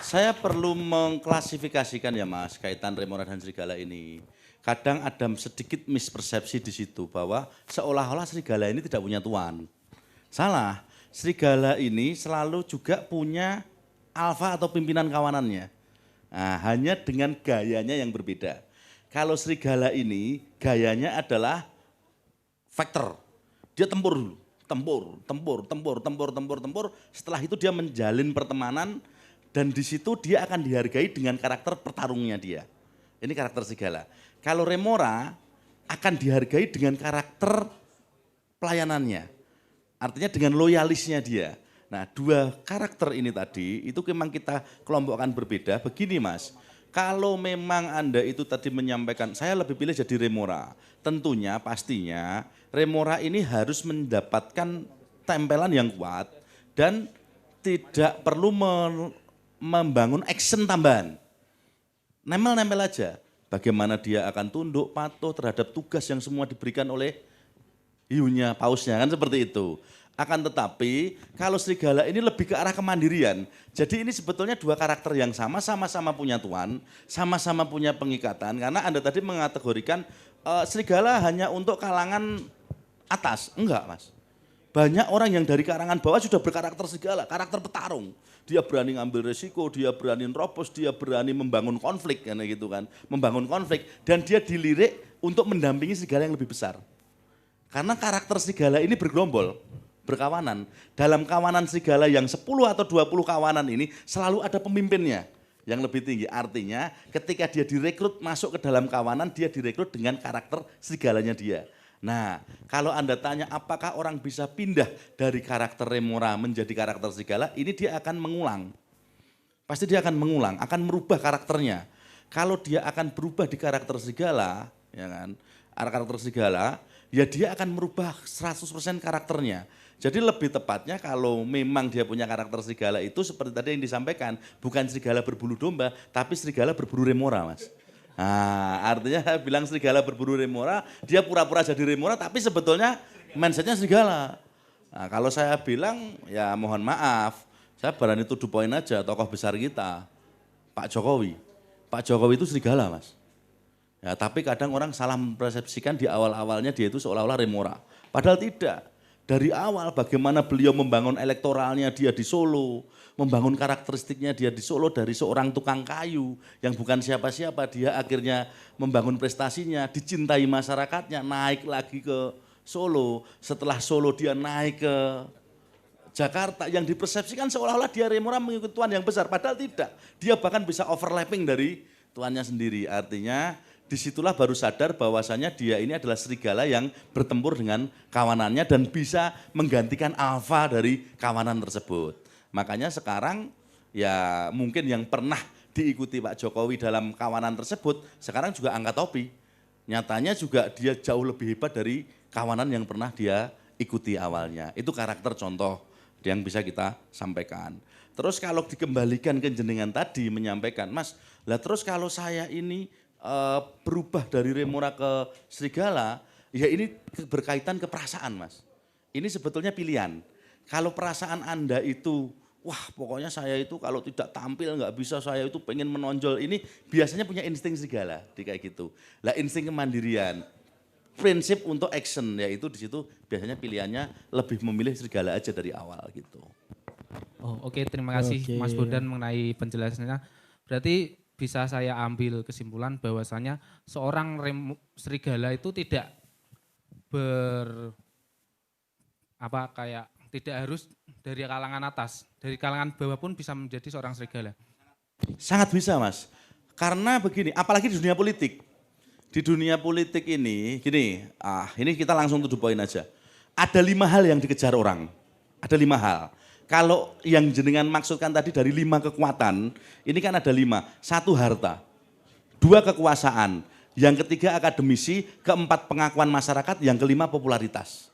Saya perlu mengklasifikasikan ya Mas, kaitan remora dan serigala ini. Kadang ada sedikit mispersepsi di situ bahwa seolah-olah serigala ini tidak punya tuan. Salah, serigala ini selalu juga punya alfa atau pimpinan kawanannya. Nah, hanya dengan gayanya yang berbeda. Kalau serigala ini gayanya adalah fighter. Dia tempur dulu, tempur. Setelah itu dia menjalin pertemanan Dan di situ dia akan dihargai dengan karakter pertarungnya dia. Ini karakter serigala. Kalau remora akan dihargai dengan karakter pelayanannya. Artinya dengan loyalisnya dia. Nah, dua karakter ini tadi itu memang kita kelompokkan berbeda. Begini Mas, kalau memang Anda itu tadi menyampaikan, saya lebih pilih jadi remora. Tentunya, pastinya, remora ini harus mendapatkan tempelan yang kuat dan tidak perlu membangun action tambahan. Nempel-nempel aja. Bagaimana dia akan tunduk, patuh terhadap tugas yang semua diberikan oleh hiunya, pausnya, kan seperti itu. Akan tetapi kalau serigala ini lebih ke arah kemandirian. Jadi ini sebetulnya dua karakter yang sama-sama punya tuan, sama-sama punya pengikatan. Karena Anda tadi mengategorikan serigala hanya untuk kalangan atas. Enggak Mas. Banyak orang yang dari kalangan bawah sudah berkarakter serigala, karakter petarung. Dia berani ngambil resiko, dia berani nerobos, dia berani membangun konflik kan gitu kan. Membangun konflik dan dia dilirik untuk mendampingi serigala yang lebih besar. Karena karakter serigala ini bergerombol, berkawanan. Dalam kawanan serigala yang 10 atau 20 kawanan ini selalu ada pemimpinnya yang lebih tinggi. Artinya ketika dia direkrut masuk ke dalam kawanan, dia direkrut dengan karakter serigalanya dia. Nah, kalau Anda tanya apakah orang bisa pindah dari karakter remora menjadi karakter serigala, ini dia akan mengulang. Pasti dia akan mengulang, akan merubah karakternya. Kalau dia akan berubah di karakter serigala, ya kan? Karakter serigala, ya dia akan merubah 100% karakternya. Jadi lebih tepatnya kalau memang dia punya karakter serigala itu seperti tadi yang disampaikan, bukan serigala berbulu domba, tapi serigala berbulu remora Mas. Nah, artinya saya bilang serigala berburu remora, dia pura-pura jadi remora tapi sebetulnya mindsetnya serigala. Nah, kalau saya bilang ya mohon maaf, saya berani tuduh poin aja tokoh besar kita, Pak Jokowi. Pak Jokowi itu serigala Mas. Ya, tapi kadang orang salah mempersepsikan di awal-awalnya dia itu seolah-olah remora. Padahal tidak. Dari awal bagaimana beliau membangun elektoralnya dia di Solo, membangun karakteristiknya dia di Solo dari seorang tukang kayu yang bukan siapa-siapa, dia akhirnya membangun prestasinya, dicintai masyarakatnya, naik lagi ke Solo. Setelah Solo dia naik ke Jakarta yang dipersepsikan seolah-olah dia remora mengikuti tuan yang besar, padahal tidak. Dia bahkan bisa overlapping dari tuannya sendiri, artinya disitulah baru sadar bahwasanya dia ini adalah serigala yang bertempur dengan kawanannya dan bisa menggantikan alfa dari kawanan tersebut. Makanya sekarang ya mungkin yang pernah diikuti Pak Jokowi dalam kawanan tersebut sekarang juga angkat topi. Nyatanya juga dia jauh lebih hebat dari kawanan yang pernah dia ikuti awalnya. Itu karakter contoh yang bisa kita sampaikan. Terus kalau dikembalikan ke jenengan tadi menyampaikan, Mas, lah terus kalau saya ini berubah dari remora ke serigala, ya ini berkaitan ke perasaan Mas. Ini sebetulnya pilihan. Kalau perasaan Anda itu, wah pokoknya saya itu kalau tidak tampil nggak bisa, saya itu pengen menonjol, ini biasanya punya insting serigala, kayak gitu. Lah insting kemandirian, prinsip untuk action, yaitu di situ biasanya pilihannya lebih memilih serigala aja dari awal gitu. Oh, oke, terima kasih Mas Bondan mengenai penjelasannya. Berarti bisa saya ambil kesimpulan bahwasanya seorang serigala itu tidak tidak harus dari kalangan atas, dari kalangan bawah pun bisa menjadi seorang serigala. Sangat bisa Mas, karena begini, apalagi di dunia politik. Di dunia politik ini, ini kita langsung tujuh poin aja. Ada 5 hal yang dikejar orang, ada 5 hal. Kalau yang jenengan maksudkan tadi dari 5 kekuatan, ini kan ada 5. 1 harta, 2 kekuasaan, yang ketiga akademisi, keempat pengakuan masyarakat, yang kelima popularitas.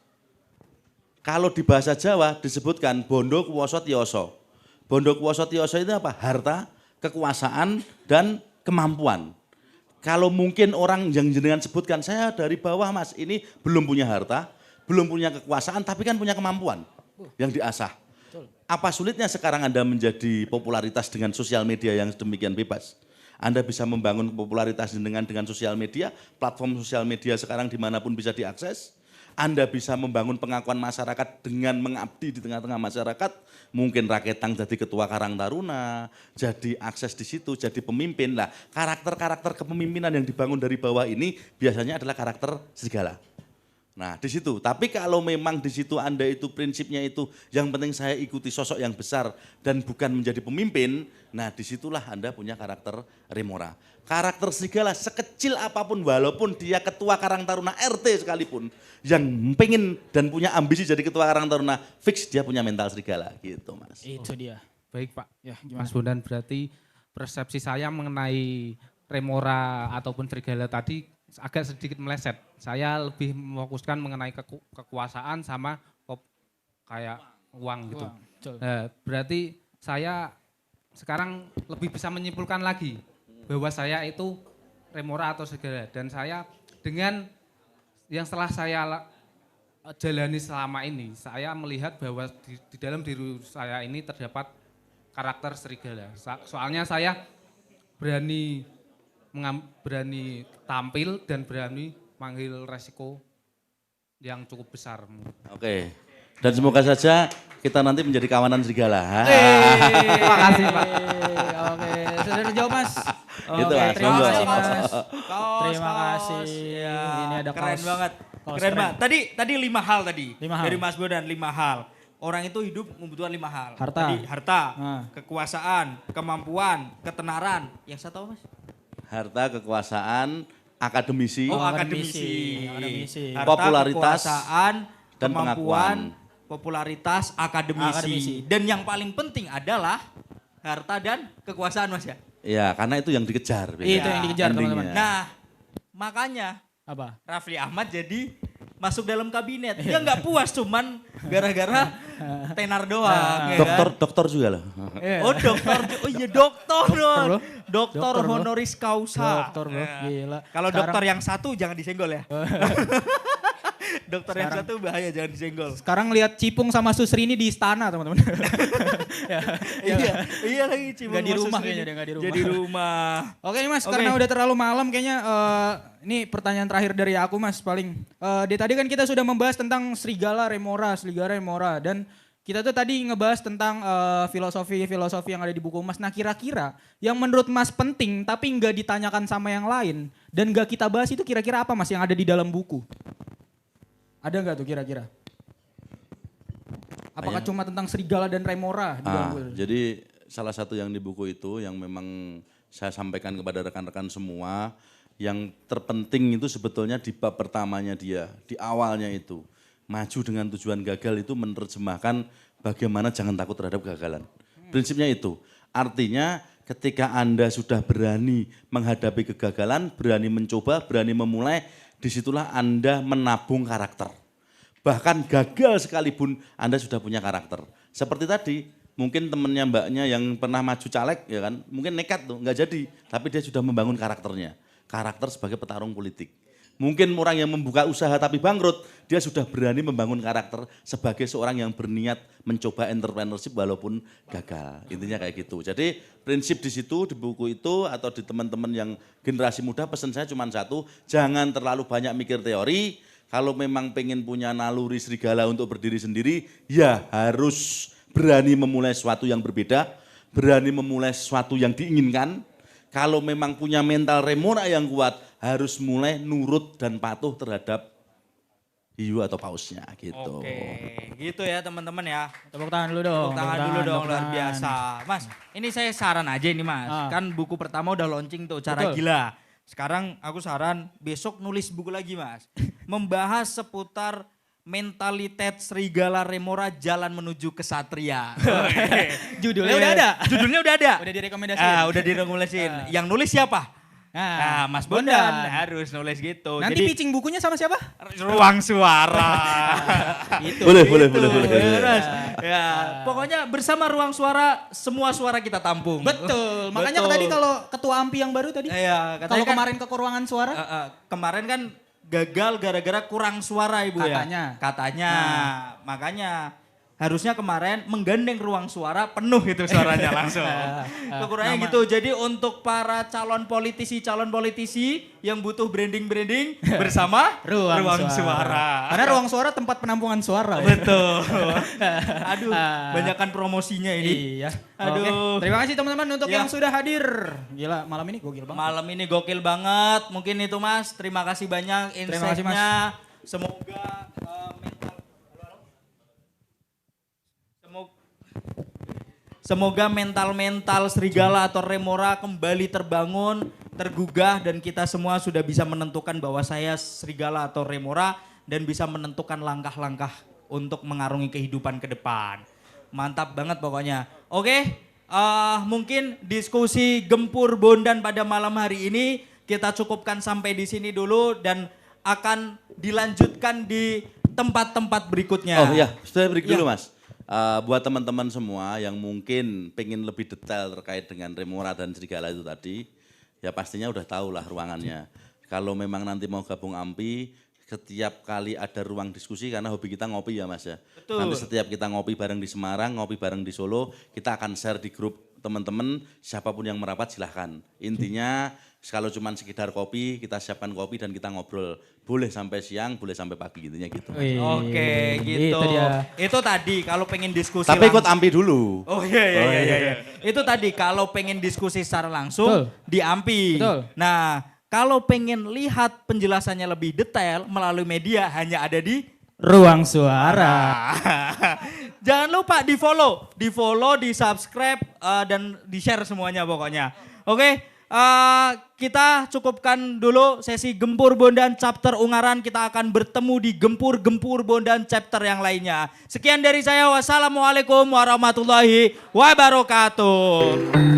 Kalau di bahasa Jawa disebutkan bondo kuwoso tioso. Bondo kuwoso tioso itu apa? Harta, kekuasaan, dan kemampuan. Kalau mungkin orang yang jenengan sebutkan, saya dari bawah Mas, ini belum punya harta, belum punya kekuasaan, tapi kan punya kemampuan yang diasah. Apa sulitnya sekarang Anda menjadi popularitas dengan sosial media yang demikian bebas? Anda bisa membangun popularitas dengan sosial media, platform sosial media sekarang dimanapun bisa diakses. Anda bisa membangun pengakuan masyarakat dengan mengabdi di tengah-tengah masyarakat. Mungkin Raketang jadi ketua Karang Taruna, jadi akses di situ, jadi pemimpin. Lah, karakter-karakter kepemimpinan yang dibangun dari bawah ini biasanya adalah karakter serigala. Nah di situ, tapi kalau memang di situ Anda itu prinsipnya itu yang penting saya ikuti sosok yang besar dan bukan menjadi pemimpin, nah disitulah Anda punya karakter remora. Karakter serigala sekecil apapun walaupun dia ketua Karang Taruna RT sekalipun, yang pengen dan punya ambisi jadi ketua Karang Taruna, fix dia punya mental serigala gitu Mas. Itu dia. Baik Pak. Ya, gimana? Mas Bondan, berarti persepsi saya mengenai remora ataupun serigala tadi agak sedikit meleset. Saya lebih memfokuskan mengenai kekuasaan sama kayak uang gitu. Wah, betul. Berarti saya sekarang lebih bisa menyimpulkan lagi bahwa saya itu remora atau serigala. Dan saya dengan yang setelah saya jalani selama ini, saya melihat bahwa di dalam diri saya ini terdapat karakter serigala. Soalnya saya berani tampil dan berani manggil resiko yang cukup besar. Oke, dan semoga saja kita nanti menjadi kawanan serigala. Terima kasih Pak. Oke, sudah terjawab Mas. Gitu, Oke, Mas. terima Monggo. kasih Mas. Kaos, Terima kaos. kasih. Ya, Ini ada keren kaos. banget. Kaos Keren banget. Tadi 5 hal tadi. 5 hal. Dari Mas Bondan 5 hal. Orang itu hidup membutuhkan 5 hal. Harta. Tadi harta, Nah. kekuasaan, kemampuan, ketenaran. Yang saya tahu Mas? Harta, kekuasaan, akademisi, Oh, akademisi. akademisi. Akademisi. Harta, Popularitas, kekuasaan, dan kemampuan, pengakuan. popularitas, akademisi. Akademisi. Dan yang paling penting adalah harta dan kekuasaan Mas ya. ya karena itu yang dikejar. Itu yang dikejar, teman-teman. endingnya. Nah, makanya Apa? Rafli Ahmad jadi masuk dalam kabinet. Dia nggak puas cuman gara-gara tenar doang. ya kan? Dokter juga loh. Oh dokter, oh iya dokter dong. loh. Dokter Dokter loh. honoris causa. Dokter loh, Ya. gila. Kalau Sekarang- dokter yang satu jangan disenggol ya. Dokter yang satu bahaya jangan disenggol. Sekarang lihat Cipung sama Susri ini di istana teman-teman. Iya lagi Cibung Nggak di sama rumah Susri kayaknya ini. dia, nggak di rumah. Jadi rumah. Oke nih Mas, Oke. karena udah terlalu malam kayaknya ini pertanyaan terakhir dari aku Mas paling. Di tadi kan kita sudah membahas tentang serigala remora dan kita tuh tadi ngebahas tentang filosofi yang ada di buku Mas. Nah kira-kira yang menurut Mas penting tapi nggak ditanyakan sama yang lain dan nggak kita bahas itu kira-kira apa Mas yang ada di dalam buku? Ada nggak tuh kira-kira? Apakah cuma tentang serigala dan remora di dalam buku? Jadi salah satu yang di buku itu yang memang saya sampaikan kepada rekan-rekan semua, yang terpenting itu sebetulnya di bab pertamanya dia, di awalnya itu. Maju dengan tujuan gagal itu menerjemahkan bagaimana jangan takut terhadap kegagalan. Prinsipnya itu. Artinya ketika Anda sudah berani menghadapi kegagalan, berani mencoba, berani memulai, disitulah Anda menabung karakter. Bahkan gagal sekalipun Anda sudah punya karakter. Seperti tadi, mungkin temennya mbaknya yang pernah maju caleg, ya kan, mungkin nekat tuh, nggak jadi. Tapi dia sudah membangun karakternya. Karakter sebagai petarung politik. Mungkin orang yang membuka usaha tapi bangkrut, dia sudah berani membangun karakter sebagai seorang yang berniat mencoba entrepreneurship walaupun gagal. Intinya kayak gitu. Jadi prinsip di situ, di buku itu atau di teman-teman yang generasi muda, pesan saya cuma satu, jangan terlalu banyak mikir teori. Kalau memang pengen punya naluri serigala untuk berdiri sendiri, ya harus berani memulai sesuatu yang berbeda, berani memulai sesuatu yang diinginkan. Kalau memang punya mental remora yang kuat, harus mulai nurut dan patuh terhadap hiu atau pausnya gitu. Oke, gitu ya teman-teman ya. Tepuk tangan dulu dong. Tepuk tangan dulu dong, luar biasa. Mas, ini saya saran aja ini Mas. Ah. Kan buku pertama udah launching tuh, Cara Betul. Gila. Sekarang aku saran besok nulis buku lagi Mas. Membahas seputar mentalitas serigala remora jalan menuju kesatria. Judulnya udah ada. Judulnya udah ada. Udah direkomendasiin. Udah direkomendasiin. Yang nulis siapa? Nah, Mas Bondan harus nulis gitu. Nanti Jadi pitching bukunya sama siapa? ruang suara. Itu. Boleh. Terus, ya, pokoknya bersama ruang suara semua suara kita tampung. Betul. Makanya Betul. tadi kalau ketua AMPI yang baru tadi. Iya, katanya Kalau kan, kemarin ke ruangan suara. kemarin kan gagal gara-gara kurang suara Ibu Katanya. ya. Katanya. Makanya harusnya kemarin menggandeng ruang suara penuh itu suaranya langsung. Kekurangannya nama- gitu. Jadi untuk para calon politisi yang butuh branding bersama ruang suara. Karena ruang suara tempat penampungan suara. ya. Betul. Aduh, banyakan promosinya ini. Iya. Aduh. Oke. Terima kasih teman-teman untuk Ya. yang sudah hadir. Gila, malam ini gokil banget. Malam ini gokil banget. Mungkin itu Mas. Terima kasih banyak Terima kasih, Mas. insight-nya. Semoga Semoga mental-mental serigala atau remora kembali terbangun, tergugah dan kita semua sudah bisa menentukan bahwa saya serigala atau remora dan bisa menentukan langkah-langkah untuk mengarungi kehidupan ke depan. Mantap banget pokoknya. Oke, mungkin diskusi Gempur Bondan pada malam hari ini kita cukupkan sampai di sini dulu dan akan dilanjutkan di tempat-tempat berikutnya. Oh iya, sudah break Iya. dulu Mas. Buat teman-teman semua yang mungkin pengen lebih detail terkait dengan remora dan serigala itu tadi, ya pastinya udah tahu lah ruangannya. Kalau memang nanti mau gabung AMPI, setiap kali ada ruang diskusi karena hobi kita ngopi ya Mas ya. Betul. Nanti setiap kita ngopi bareng di Semarang, ngopi bareng di Solo, kita akan share di grup teman-teman, siapapun yang merapat silahkan. Intinya kalau cuma sekedar kopi, kita siapkan kopi dan kita ngobrol. Boleh sampai siang, boleh sampai pagi intinya gitu. Mas. Oke, gitu. Itu dia. Itu tadi kalau pengen diskusi Tapi ikut langsung. AMPI dulu. Oh iya. Itu tadi kalau pengen diskusi secara langsung Betul. di AMPI. Betul. Nah, kalau pengen lihat penjelasannya lebih detail melalui media hanya ada di Ruang Suara. Jangan lupa di follow, di subscribe dan di share semuanya pokoknya. Oke, kita cukupkan dulu sesi Gempur Bondan chapter Ungaran. Kita akan bertemu di Gempur Bondan chapter yang lainnya. Sekian dari saya, wassalamualaikum warahmatullahi wabarakatuh.